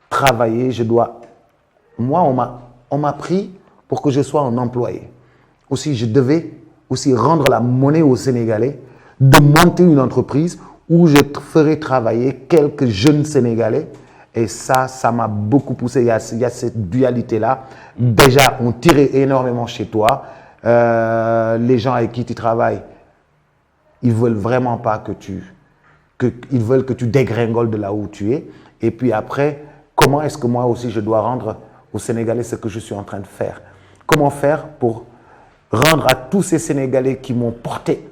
travailler. Moi, on m'a pris pour que je sois un employé. Aussi, je devais aussi rendre la monnaie aux Sénégalais, de monter une entreprise où je ferai travailler quelques jeunes Sénégalais. Et ça m'a beaucoup poussé. Il y a cette dualité-là. Déjà, on tirait énormément chez toi. Les gens avec qui tu travailles, ils veulent vraiment pas ils veulent que tu dégringoles de là où tu es. Et puis après, comment est-ce que moi aussi je dois rendre aux Sénégalais ce que je suis en train de faire? Comment faire pour rendre à tous ces Sénégalais qui m'ont porté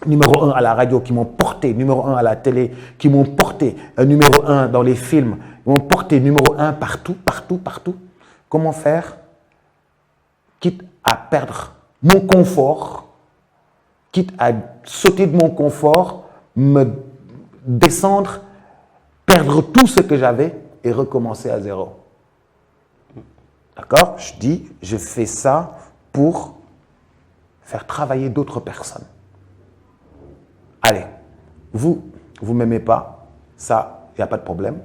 numéro 1 à la radio, qui m'ont porté numéro 1 à la télé, qui m'ont porté numéro 1 dans les films, qui m'ont porté numéro 1 partout. Comment faire, quitte à perdre mon confort, quitte à sauter de mon confort, me descendre, perdre tout ce que j'avais et recommencer à zéro. D'accord? Je dis, je fais ça pour faire travailler d'autres personnes. Allez, vous ne m'aimez pas, ça, il n'y a pas de problème,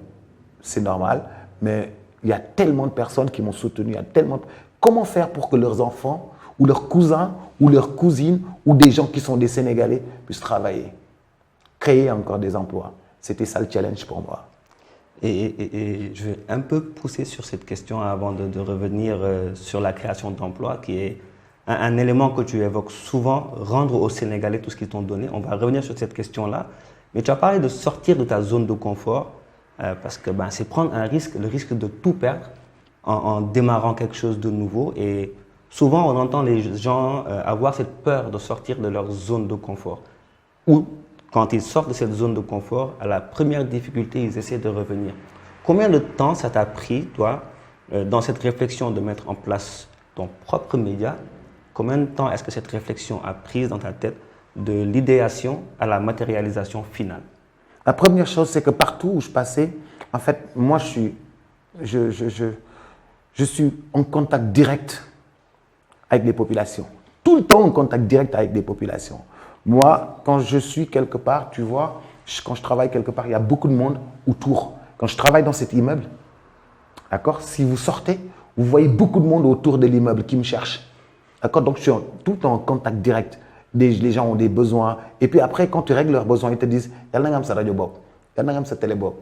c'est normal, mais il y a tellement de personnes qui m'ont soutenu, il y a tellement de... Comment faire pour que leurs enfants, ou leurs cousins, ou leurs cousines, ou des gens qui sont des Sénégalais puissent travailler, créer encore des emplois? C'était ça le challenge pour moi. Et je vais un peu pousser sur cette question avant de revenir sur la création d'emplois, qui est un élément que tu évoques souvent, rendre aux Sénégalais tout ce qu'ils t'ont donné. On va revenir sur cette question-là. Mais tu as parlé de sortir de ta zone de confort, parce que c'est prendre un risque, le risque de tout perdre en démarrant quelque chose de nouveau. Et souvent, on entend les gens avoir cette peur de sortir de leur zone de confort. Ou, quand ils sortent de cette zone de confort, à la première difficulté, ils essaient de revenir. Combien de temps ça t'a pris, toi, dans cette réflexion de mettre en place ton propre média? Combien de temps est-ce que cette réflexion a pris dans ta tête de l'idéation à la matérialisation finale? La première chose, c'est que partout où je passais, en fait, moi, je suis en contact direct avec les populations. Tout le temps en contact direct avec les populations. Moi, quand je suis quelque part, tu vois, quand je travaille quelque part, il y a beaucoup de monde autour. Quand je travaille dans cet immeuble, d'accord, si vous sortez, vous voyez beaucoup de monde autour de l'immeuble qui me cherche. D'accord, donc je suis tout le temps en contact direct. Les gens ont des besoins. Et puis après, quand tu règles leurs besoins, ils te disent « Yal na nga am sa radio bob, yal na nga am sa télé bob ».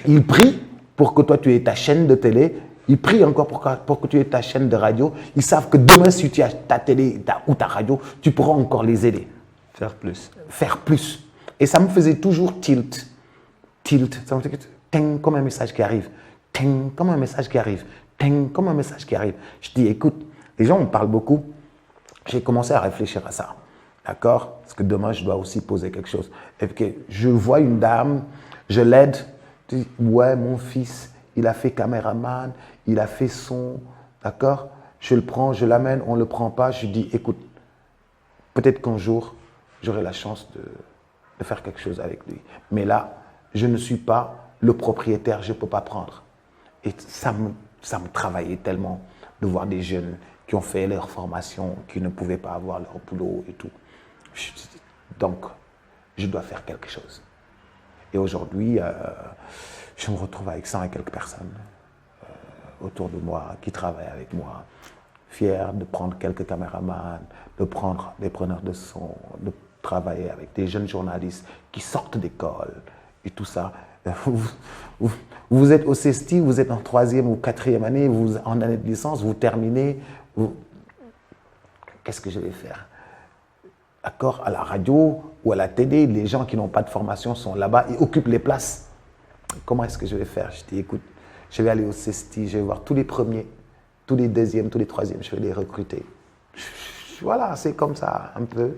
Ils prient pour que toi, tu aies ta chaîne de télé. Ils prient encore pour que tu aies ta chaîne de radio. Ils savent que demain, si tu as ta télé ou ta radio, tu pourras encore les aider. Faire plus. Faire plus. Et ça me faisait toujours tilt. Tilt. Ça me faisait ting, comme un message qui arrive. Ting, comme un message qui arrive. Ting, comme un message qui arrive. Je dis, écoute, les gens me parlent beaucoup. J'ai commencé à réfléchir à ça. D'accord? Parce que demain, je dois aussi poser quelque chose. Et puis, je vois une dame, je l'aide. Je dis, ouais, mon fils, il a fait caméraman, il a fait son. D'accord? Je le prends, je l'amène, on ne le prend pas. Je lui dis, écoute, peut-être qu'un jour, j'aurai la chance de faire quelque chose avec lui. Mais là, je ne suis pas le propriétaire, je ne peux pas prendre. Et ça me travaillait tellement de voir des jeunes qui ont fait leur formation, qui ne pouvaient pas avoir leur boulot et tout. Donc, je dois faire quelque chose. Et aujourd'hui, je me retrouve avec 100 et quelques personnes autour de moi, qui travaillent avec moi, fier de prendre quelques caméramans, de prendre des preneurs de son, de travailler avec des jeunes journalistes qui sortent d'école et tout ça. Vous êtes au CESTI, vous êtes en 3e ou 4e année, vous en année de licence, vous terminez. Qu'est-ce que je vais faire? D'accord, à la radio ou à la télé, les gens qui n'ont pas de formation sont là-bas et occupent les places. Comment est-ce que je vais faire? Je dis, écoute, je vais aller au CESTI, je vais voir tous les premiers, tous les deuxièmes, tous les troisièmes, je vais les recruter. Voilà, c'est comme ça un peu.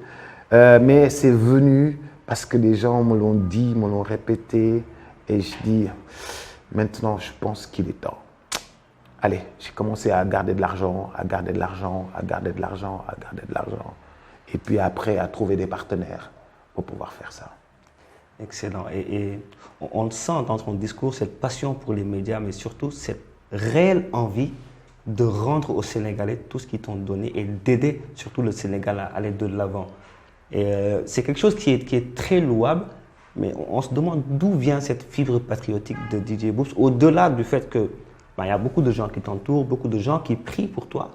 Mais c'est venu parce que les gens me l'ont dit, me l'ont répété. Et je dis, maintenant, je pense qu'il est temps. Allez, j'ai commencé à garder de l'argent, à garder de l'argent, à garder de l'argent, à garder de l'argent. Et puis après, à trouver des partenaires pour pouvoir faire ça. Excellent. Et on le sent dans ton discours, cette passion pour les médias, mais surtout cette réelle envie de rendre aux Sénégalais tout ce qu'ils t'ont donné et d'aider surtout le Sénégal à aller de l'avant. Et c'est quelque chose qui est très louable, mais on se demande d'où vient cette fibre patriotique de DJ Boubs, au-delà du fait que il y a beaucoup de gens qui t'entourent, beaucoup de gens qui prient pour toi.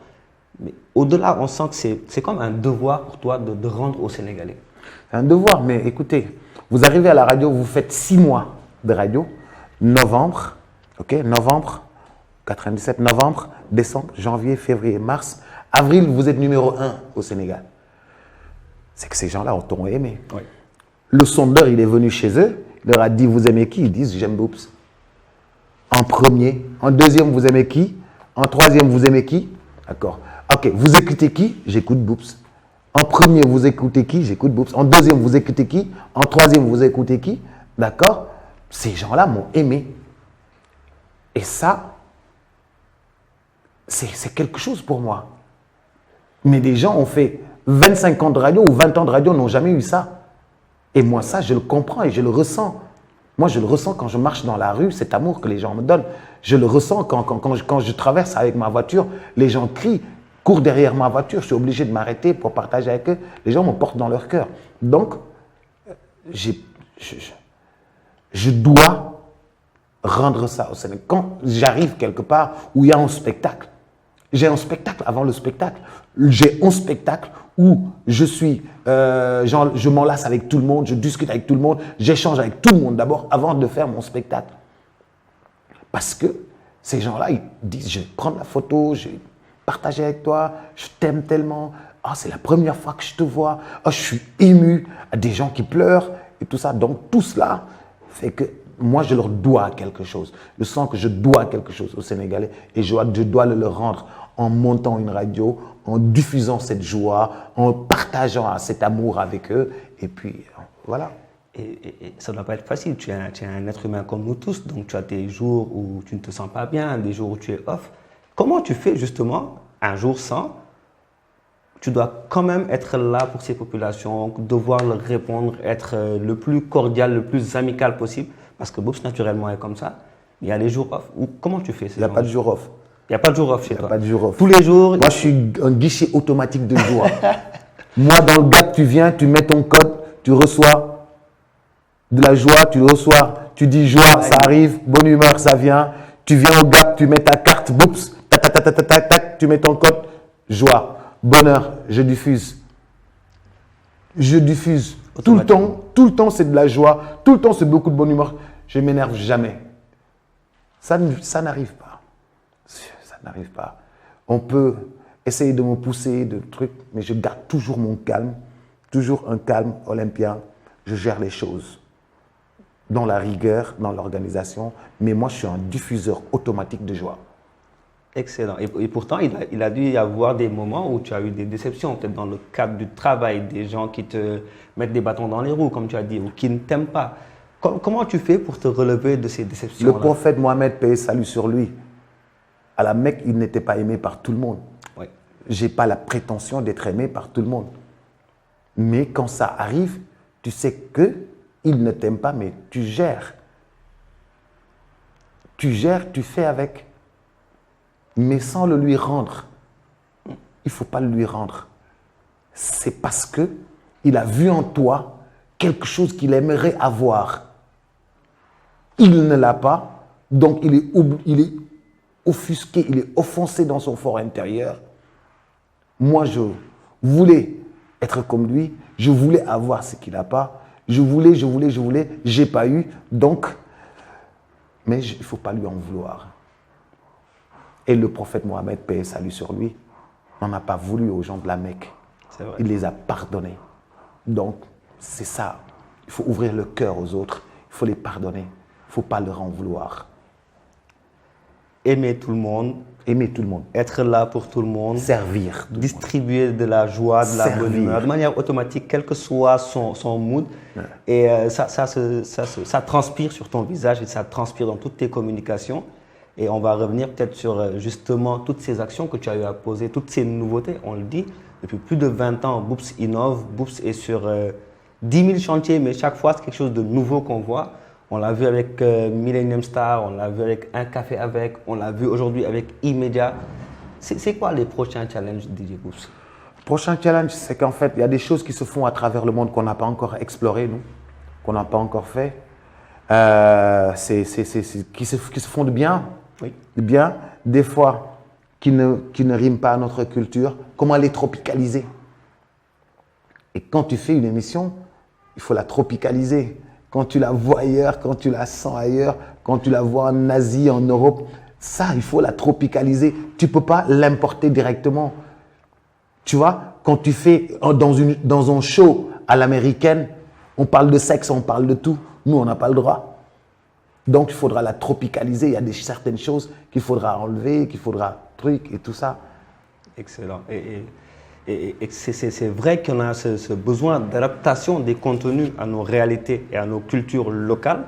Mais au-delà, on sent que c'est comme un devoir pour toi de rendre aux Sénégalais. C'est un devoir, mais écoutez, vous arrivez à la radio, vous faites 6 mois de radio, novembre, ok, novembre, 97, novembre, décembre, janvier, février, mars, avril, vous êtes numéro 1 au Sénégal. C'est que ces gens-là t'ont aimé. Oui. Le sondeur, il est venu chez eux, il leur a dit, vous aimez qui? Ils disent, j'aime Boubs. En premier. En deuxième, vous aimez qui? En troisième, vous aimez qui? D'accord. Ok, vous écoutez qui? J'écoute Boubs. En premier, vous écoutez qui? J'écoute Boubs. En deuxième, vous écoutez qui? En troisième, vous écoutez qui? D'accord. Ces gens-là m'ont aimé. Et ça, c'est quelque chose pour moi. Mais des gens ont fait 25 ans de radio ou 20 ans de radio, n'ont jamais eu ça. Et moi, ça, je le comprends et je le ressens. Moi, je le ressens quand je marche dans la rue, cet amour que les gens me donnent. Je le ressens quand je traverse avec ma voiture, les gens crient, courent derrière ma voiture, je suis obligé de m'arrêter pour partager avec eux. Les gens me portent dans leur cœur. Donc, je dois rendre ça au Sénégal. Quand j'arrive quelque part où il y a un spectacle, j'ai un spectacle avant le spectacle. J'ai un spectacle où je m'enlace avec tout le monde, je discute avec tout le monde, j'échange avec tout le monde d'abord avant de faire mon spectacle. Parce que ces gens-là, ils disent, je vais prendre la photo, je vais partager avec toi, je t'aime tellement, c'est la première fois que je te vois, je suis ému, des gens qui pleurent et tout ça. Donc tout cela fait que moi, je leur dois quelque chose. Je sens que je dois quelque chose aux Sénégalais et je dois le leur rendre en montant une radio, en diffusant cette joie, en partageant cet amour avec eux. Et puis, voilà. Et ça ne doit pas être facile. Tu es un être humain comme nous tous, donc tu as des jours où tu ne te sens pas bien, des jours où tu es off. Comment tu fais justement un jour sans? Tu dois quand même être là pour ces populations, devoir leur répondre, être le plus cordial, le plus amical possible. Parce que Boops, naturellement, est comme ça. Il y a les jours off. Comment tu fais? Il n'y a pas de jour off. Il n'y a pas de jour off chez toi. Il n'y a pas de jour off. Tous les jours. Moi, je suis un guichet automatique de joie. Moi, dans le Gap, tu viens, tu mets ton code, tu reçois de la joie, tu reçois, tu dis joie, ça arrive, bonne humeur, ça vient. Tu viens au Gap, tu mets ta carte, Boops, tac, tac, tac, tac, tac, tac, tu mets ton code, joie, bonheur, je diffuse. Je diffuse. Tout le temps, c'est de la joie. Tout le temps, c'est beaucoup de bonne humeur. Je ne m'énerve jamais. Ça n'arrive pas. Ça n'arrive pas. On peut essayer de me pousser, de trucs, mais je garde toujours mon calme. Toujours un calme olympien. Je gère les choses dans la rigueur, dans l'organisation. Mais moi, je suis un diffuseur automatique de joie. Excellent. Et pourtant, il a dû y avoir des moments où tu as eu des déceptions, peut-être dans le cadre du travail, des gens qui te mettent des bâtons dans les roues, comme tu as dit, ou qui ne t'aiment pas. Comment tu fais pour te relever de ces déceptions-là? Le prophète Mohammed, paix et salut sur lui, à la Mecque, il n'était pas aimé par tout le monde. Oui. Je n'ai pas la prétention d'être aimé par tout le monde. Mais quand ça arrive, tu sais qu'il ne t'aime pas, mais tu gères. Tu gères, tu fais avec. Mais sans le lui rendre. Il ne faut pas le lui rendre. C'est parce qu'il a vu en toi quelque chose qu'il aimerait avoir. Il ne l'a pas, donc il est offusqué, il est offensé dans son fort intérieur. Moi, je voulais être comme lui, je voulais avoir ce qu'il n'a pas, je voulais, j'ai pas eu, donc, mais il ne faut pas lui en vouloir. Et le prophète Mohammed, paix et salut sur lui, n'en a pas voulu aux gens de la Mecque. C'est vrai. Il les a pardonnés. Donc, c'est ça. Il faut ouvrir le cœur aux autres, il faut les pardonner, il ne faut pas leur en vouloir. Aimer tout le monde. Aimer tout le monde. Être là pour tout le monde. Servir. Distribuer de la joie, de la bonne humeur, de manière automatique, quel que soit son mood. Ouais. Et ça transpire sur ton visage et ça transpire dans toutes tes communications. Et on va revenir peut-être sur justement toutes ces actions que tu as eu à poser, toutes ces nouveautés. On le dit, depuis plus de 20 ans, Boops innove. Boops est sur 10 000 chantiers, mais chaque fois, c'est quelque chose de nouveau qu'on voit. On l'a vu avec Millennium Star, on l'a vu avec Un Café Avec, on l'a vu aujourd'hui avec E-Media. C'est quoi les prochains challenges DJ Boops? Le prochain challenge, c'est qu'en fait, il y a des choses qui se font à travers le monde qu'on n'a pas encore explorées, nous, qu'on n'a pas encore fait, qui se font de bien, oui. De bien, des fois qui ne riment pas à notre culture. Comment les tropicaliser? Et quand tu fais une émission, il faut la tropicaliser. Quand tu la vois ailleurs, quand tu la sens ailleurs, quand tu la vois en Asie, en Europe, ça, il faut la tropicaliser. Tu ne peux pas l'importer directement. Tu vois, quand tu fais dans un show à l'américaine, on parle de sexe, on parle de tout. Nous, on n'a pas le droit. Donc, il faudra la tropicaliser. Il y a certaines choses qu'il faudra enlever, qu'il faudra truc et tout ça. Excellent. Et c'est vrai qu'on a ce besoin d'adaptation des contenus à nos réalités et à nos cultures locales.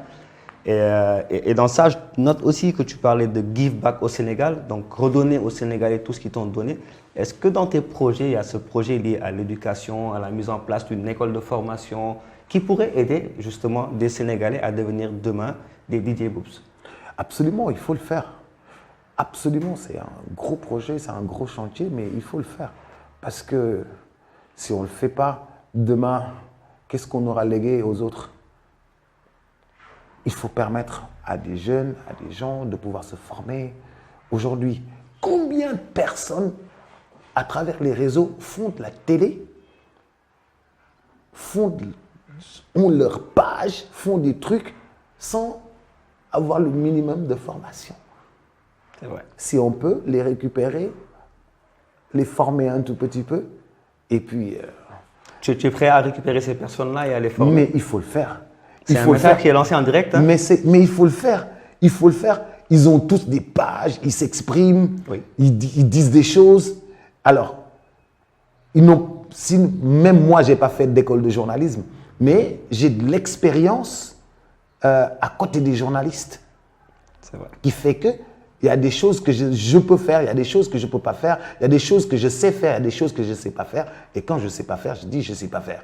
Et dans ça, je note aussi que tu parlais de give back au Sénégal, donc redonner aux Sénégalais tout ce qu'ils t'ont donné. Est-ce que dans tes projets, il y a ce projet lié à l'éducation, à la mise en place d'une école de formation qui pourrait aider justement des Sénégalais à devenir demain des DJ Boops? Absolument, il faut le faire. Absolument, c'est un gros projet, c'est un gros chantier, mais il faut le faire. Parce que si on ne le fait pas, demain, qu'est-ce qu'on aura légué aux autres? il faut permettre à des jeunes, à des gens de pouvoir se former. Aujourd'hui, combien de personnes, à travers les réseaux, font de la télé, ont leur page, font des trucs sans avoir le minimum de formation. C'est vrai. Si on peut les récupérer, les former un tout petit peu, et puis... Tu es prêt à récupérer ces personnes-là et à les former? mais il faut le faire. C'est un message qui est lancé en direct. Hein? Mais il faut le faire. Il faut le faire. Ils ont tous des pages, ils s'expriment, Oui. ils disent des choses. Alors, même moi, je n'ai pas fait d'école de journalisme, mais j'ai de l'expérience à côté des journalistes. C'est vrai. Qui fait que il y a des choses que je peux faire, il y a des choses que je ne peux pas faire, il y a des choses que je sais faire, il y a des choses que je ne sais pas faire. Et quand je ne sais pas faire, je dis je ne sais pas faire.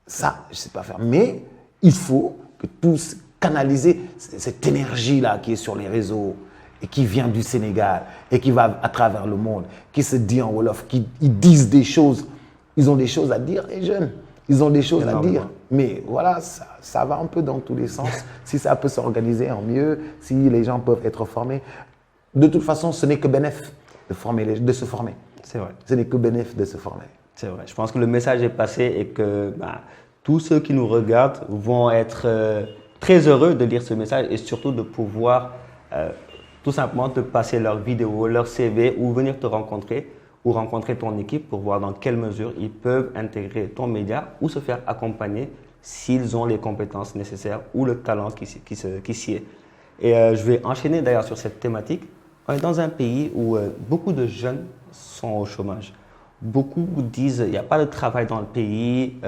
Ça, je ne sais pas faire. Mais il faut que tous canaliser cette énergie-là qui est sur les réseaux et qui vient du Sénégal et qui va à travers le monde, qui se dit en Wolof, ils disent des choses. Ils ont des choses à dire, les jeunes. Ils ont des choses à dire. Mais voilà, ça va un peu dans tous les sens. Si ça peut s'organiser en mieux, si les gens peuvent être formés. De toute façon, ce n'est que bénéf de se former. C'est vrai. Ce n'est que bénéf de se former. C'est vrai. Je pense que le message est passé et que tous ceux qui nous regardent vont être très heureux de lire ce message et surtout de pouvoir tout simplement te passer leur vidéo, leur CV ou venir te rencontrer ou rencontrer ton équipe pour voir dans quelle mesure ils peuvent intégrer ton média ou se faire accompagner s'ils ont les compétences nécessaires ou le talent qui s'y est. Et je vais enchaîner d'ailleurs sur cette thématique. On est dans un pays où beaucoup de jeunes sont au chômage. Beaucoup disent qu'il n'y a pas de travail dans le pays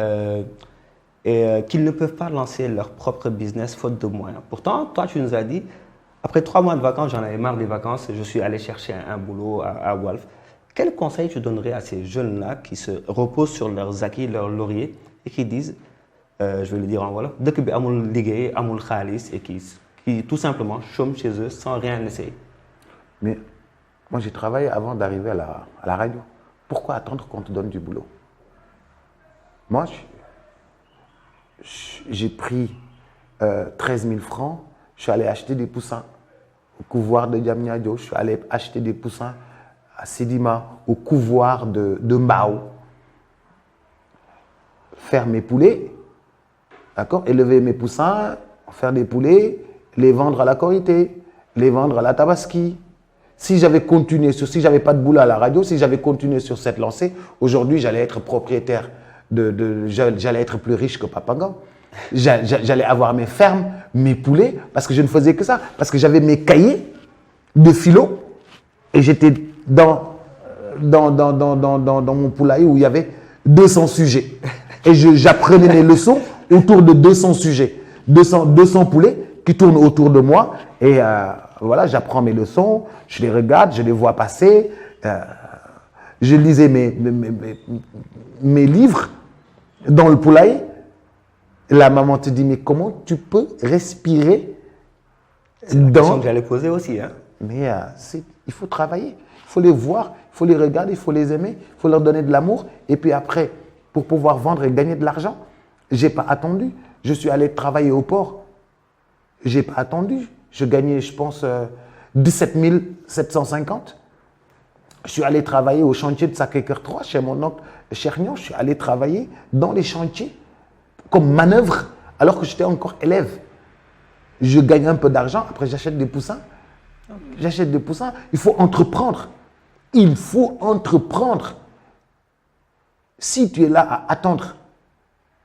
et qu'ils ne peuvent pas lancer leur propre business faute de moyens. Pourtant, toi, tu nous as dit, après 3 mois de vacances, j'en avais marre des vacances, je suis allé chercher un boulot à Walf. Quel conseil tu donnerais à ces jeunes-là qui se reposent sur leurs acquis, leurs lauriers et qui disent, je vais le dire en Wolof, dëkk bi amul liggéey, amul xaalis et qui tout simplement chôment chez eux sans rien essayer? Mais moi, j'ai travaillé avant d'arriver à la radio. Pourquoi attendre qu'on te donne du boulot? Moi, j'ai pris 13 000 francs, je suis allé acheter des poussins au couvoir de Diamniadio, je suis allé acheter des poussins à Sédima, au couvoir de Mbao, faire mes poulets, d'accord, élever mes poussins, faire des poulets, les vendre à la Korité, les vendre à la Tabaski. Si j'avais continué si j'avais pas de boulot à la radio, si j'avais continué sur cette lancée, aujourd'hui, j'allais être propriétaire j'allais être plus riche que Papangan. J'allais avoir mes fermes, mes poulets, parce que je ne faisais que ça. Parce que j'avais mes cahiers de philo et j'étais dans mon poulailler où il y avait 200 sujets. Et j'apprenais mes leçons autour de 200 sujets. 200 poulets qui tournent autour de moi. Et voilà, j'apprends mes leçons, je les regarde, je les vois passer. Je lisais mes livres dans le poulailler. La maman te dit, mais comment tu peux respirer C'est la question que j'allais poser aussi. Hein? Mais il faut travailler, il faut les voir, il faut les regarder, il faut les aimer, il faut leur donner de l'amour. Et puis après, pour pouvoir vendre et gagner de l'argent, je n'ai pas attendu. Je suis allé travailler au port. Je n'ai pas attendu. Je gagnais, je pense, 17 750. Je suis allé travailler au chantier de Sacré-Cœur 3 chez mon oncle Chernion. Je suis allé travailler dans les chantiers comme manœuvre alors que j'étais encore élève. Je gagne un peu d'argent, après j'achète des poussins. J'achète des poussins. Il faut entreprendre. Il faut entreprendre. Si tu es là à attendre,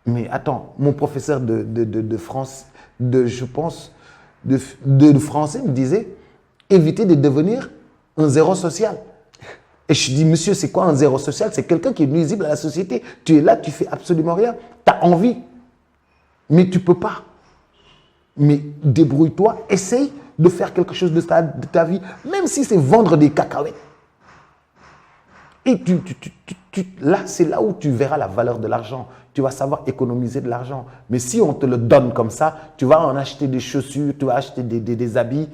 mais attends, mon professeur de France, je pense, de français me disait, évitez de devenir un zéro social. Et je dis, monsieur, c'est quoi un zéro social? C'est quelqu'un qui est nuisible à la société. Tu es là, tu fais absolument rien. Tu as envie, mais tu ne peux pas. Mais débrouille-toi, essaye de faire quelque chose de ta vie, même si c'est vendre des cacahuètes. Et là, c'est là où tu verras la valeur de l'argent. Tu vas savoir économiser de l'argent. Mais si on te le donne comme ça, tu vas en acheter des chaussures, tu vas acheter des habits.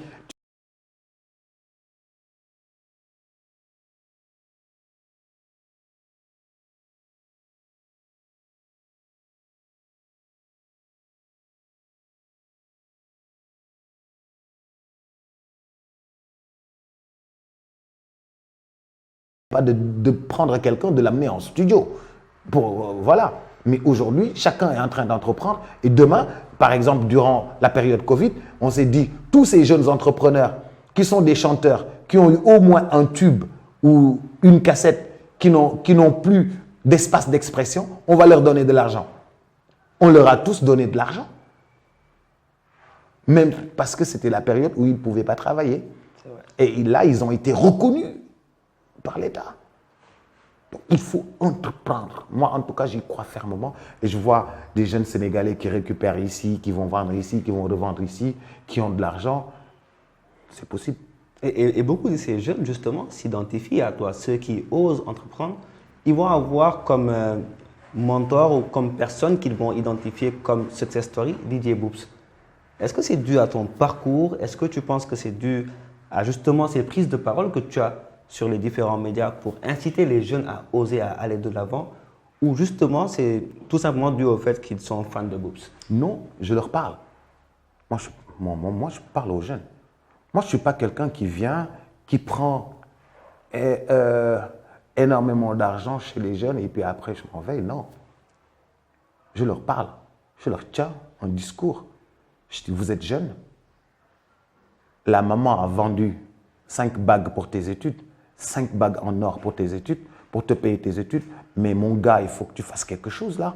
pas de prendre quelqu'un, de l'amener en studio. Voilà. Mais aujourd'hui, chacun est en train d'entreprendre. Et demain, par exemple, durant la période Covid, on s'est dit, tous ces jeunes entrepreneurs qui sont des chanteurs, qui ont eu au moins un tube ou une cassette, qui n'ont plus d'espace d'expression, on va leur donner de l'argent. On leur a tous donné de l'argent. Même parce que c'était la période où ils ne pouvaient pas travailler. Et là, ils ont été reconnus par l'État. Donc, il faut entreprendre. Moi, en tout cas, j'y crois fermement. Et je vois des jeunes Sénégalais qui récupèrent ici, qui vont vendre ici, qui vont revendre ici, qui ont de l'argent. C'est possible. Et beaucoup de ces jeunes, justement, s'identifient à toi. Ceux qui osent entreprendre, ils vont avoir comme mentor ou comme personne qu'ils vont identifier comme success story, DJ Boops. Est-ce que c'est dû à ton parcours? Est-ce que tu penses que c'est dû à justement ces prises de parole que tu as sur les différents médias pour inciter les jeunes à oser à aller de l'avant? Ou justement, c'est tout simplement dû au fait qu'ils sont fans de Boops? Non, je leur parle. Moi, je parle aux jeunes. Moi, je ne suis pas quelqu'un qui vient, qui prend énormément d'argent chez les jeunes et puis après, je m'en vais. Non. Je leur parle. Je leur tiens un discours. Je dis, vous êtes jeunes. La maman a vendu 5 bagues pour tes études, 5 bagues en or pour tes études, pour te payer tes études. Mais mon gars, il faut que tu fasses quelque chose là.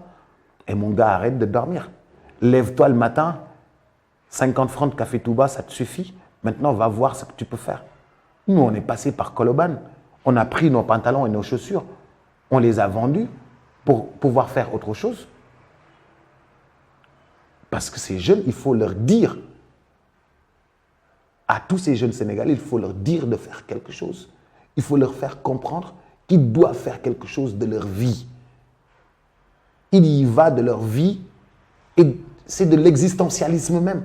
Et mon gars, arrête de dormir. Lève-toi le matin, 50 francs de café Touba, ça te suffit. Maintenant, va voir ce que tu peux faire. Nous, on est passé par Koloban. On a pris nos pantalons et nos chaussures. On les a vendus pour pouvoir faire autre chose. Parce que ces jeunes, il faut leur dire, à tous ces jeunes Sénégalais, il faut leur dire de faire quelque chose. Il faut leur faire comprendre qu'ils doivent faire quelque chose de leur vie. Il y va de leur vie et c'est de l'existentialisme même.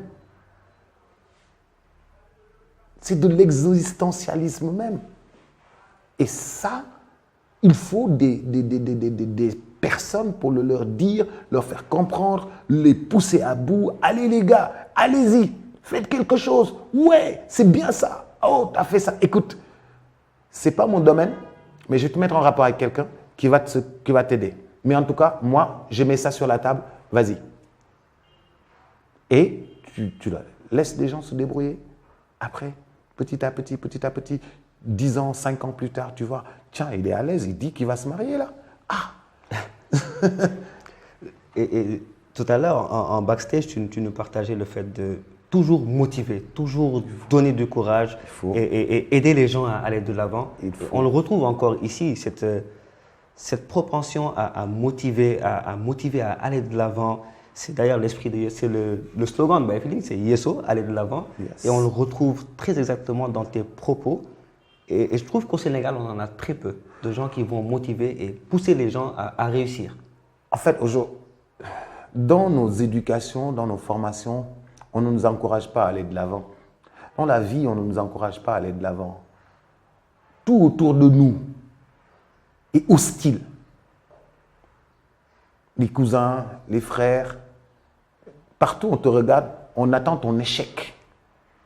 C'est de l'existentialisme même. Et ça, il faut des personnes pour le leur dire, leur faire comprendre, les pousser à bout. Allez les gars, allez-y, faites quelque chose. Ouais, c'est bien ça. Oh, t'as fait ça. Écoute, c'est pas mon domaine, mais je vais te mettre en rapport avec quelqu'un qui va t'aider. Mais en tout cas, moi, je mets ça sur la table. Vas-y. Et tu laisses les gens se débrouiller. Après, petit à petit, 10 ans, 5 ans plus tard, tu vois, tiens, il est à l'aise, il dit qu'il va se marier là. Ah. Et tout à l'heure, en backstage, tu nous partageais le fait de toujours motiver, toujours donner du courage et aider les gens à aller de l'avant. On le retrouve encore ici, cette propension à motiver, à aller de l'avant. C'est d'ailleurs l'esprit de c'est le slogan de Baye, c'est Yeso, aller de l'avant. Yes. Et on le retrouve très exactement dans tes propos. Et je trouve qu'au Sénégal, on en a très peu de gens qui vont motiver et pousser les gens à réussir. En fait, aujourd'hui, dans nos éducations, dans nos formations, on ne nous encourage pas à aller de l'avant. Dans la vie, on ne nous encourage pas à aller de l'avant. Tout autour de nous est hostile. Les cousins, les frères, partout on te regarde, on attend ton échec.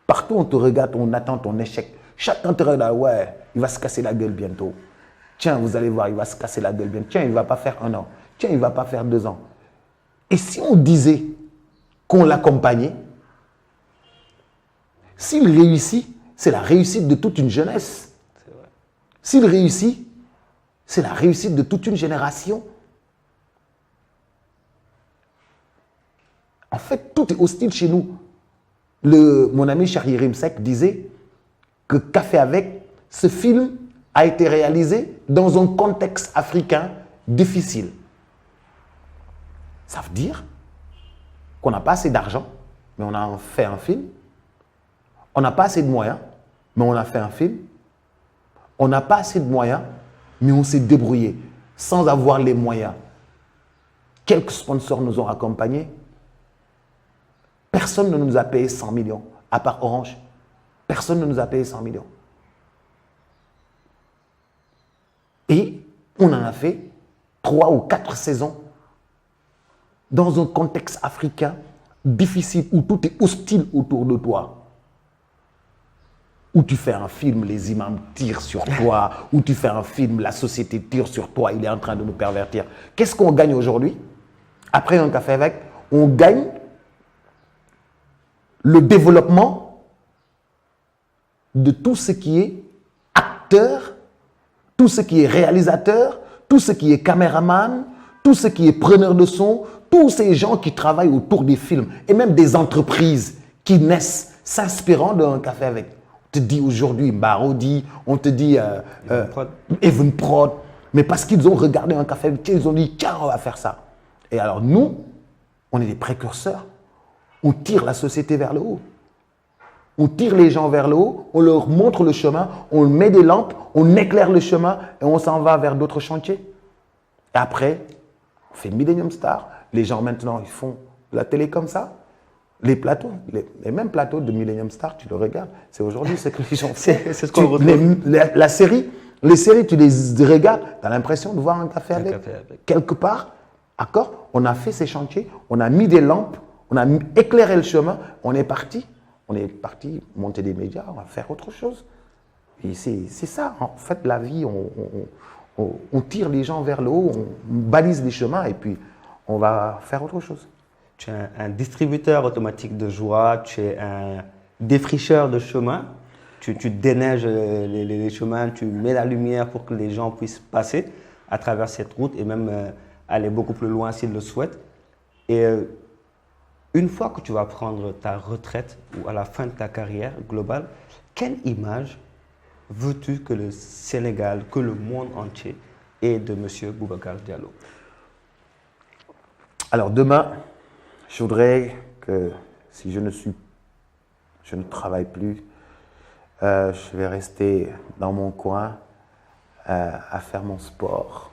Partout on te regarde, on attend ton échec. Chacun te regarde, ouais, il va se casser la gueule bientôt. Tiens, vous allez voir, il va se casser la gueule bientôt. Tiens, il ne va pas faire 1 an. Tiens, il ne va pas faire 2 ans. Et si on disait qu'on l'accompagnait, s'il réussit, c'est la réussite de toute une jeunesse. S'il réussit, c'est la réussite de toute une génération. En fait, tout est hostile chez nous. Mon ami Charlie Rimsek disait que Café avec, ce film a été réalisé dans un contexte africain difficile. Ça veut dire qu'on n'a pas assez d'argent, mais on a fait un film. On n'a pas assez de moyens, mais on a fait un film. On n'a pas assez de moyens, mais on s'est débrouillé sans avoir les moyens. Quelques sponsors nous ont accompagnés. Personne ne nous a payé 100 millions, à part Orange. Personne ne nous a payé 100 millions. Et on en a fait 3 ou 4 saisons dans un contexte africain difficile où tout est hostile autour de toi. où tu fais un film, les imams tirent sur toi, où tu fais un film, la société tire sur toi, il est en train de nous pervertir. Qu'est-ce qu'on gagne aujourd'hui? Après un café avec, on gagne le développement de tout ce qui est acteur, tout ce qui est réalisateur, tout ce qui est caméraman, tout ce qui est preneur de son, tous ces gens qui travaillent autour des films et même des entreprises qui naissent s'inspirant d'un café avec. On te dit aujourd'hui Marodi, on te dit Even Prod, mais parce qu'ils ont regardé un café avec, ils ont dit tiens, on va faire ça. Et alors nous, on est des précurseurs. On tire la société vers le haut. On tire les gens vers le haut, on leur montre le chemin, on met des lampes, on éclaire le chemin et on s'en va vers d'autres chantiers. Et après, on fait Millennium Star. Les gens maintenant, ils font la télé comme ça. Les plateaux, les mêmes plateaux de Millennium Star, tu le regardes. C'est aujourd'hui ce que les gens font. C'est ce qu'on retrouve. La série, les séries, tu les regardes, tu as l'impression de voir un café avec. Quelque part, d'accord, on a fait ces chantiers, on a mis des lampes, on a éclairé le chemin, on est parti. On est parti monter des médias, on va faire autre chose. Et c'est ça, en fait, la vie, on tire les gens vers le haut, on balise les chemins et puis on va faire autre chose. Tu es un distributeur automatique de joie, tu es un défricheur de chemin, tu déneiges les chemins, tu mets la lumière pour que les gens puissent passer à travers cette route et même aller beaucoup plus loin s'ils le souhaitent. Et une fois que tu vas prendre ta retraite ou à la fin de ta carrière globale, quelle image veux-tu que le Sénégal, que le monde entier ait de M. Boubacar Diallo? Alors demain, je voudrais que si je ne travaille plus, je vais rester dans mon coin à faire mon sport.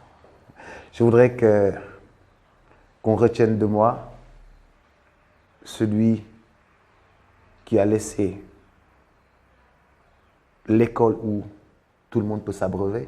Je voudrais qu'on retienne de moi celui qui a laissé l'école où tout le monde peut s'abreuver,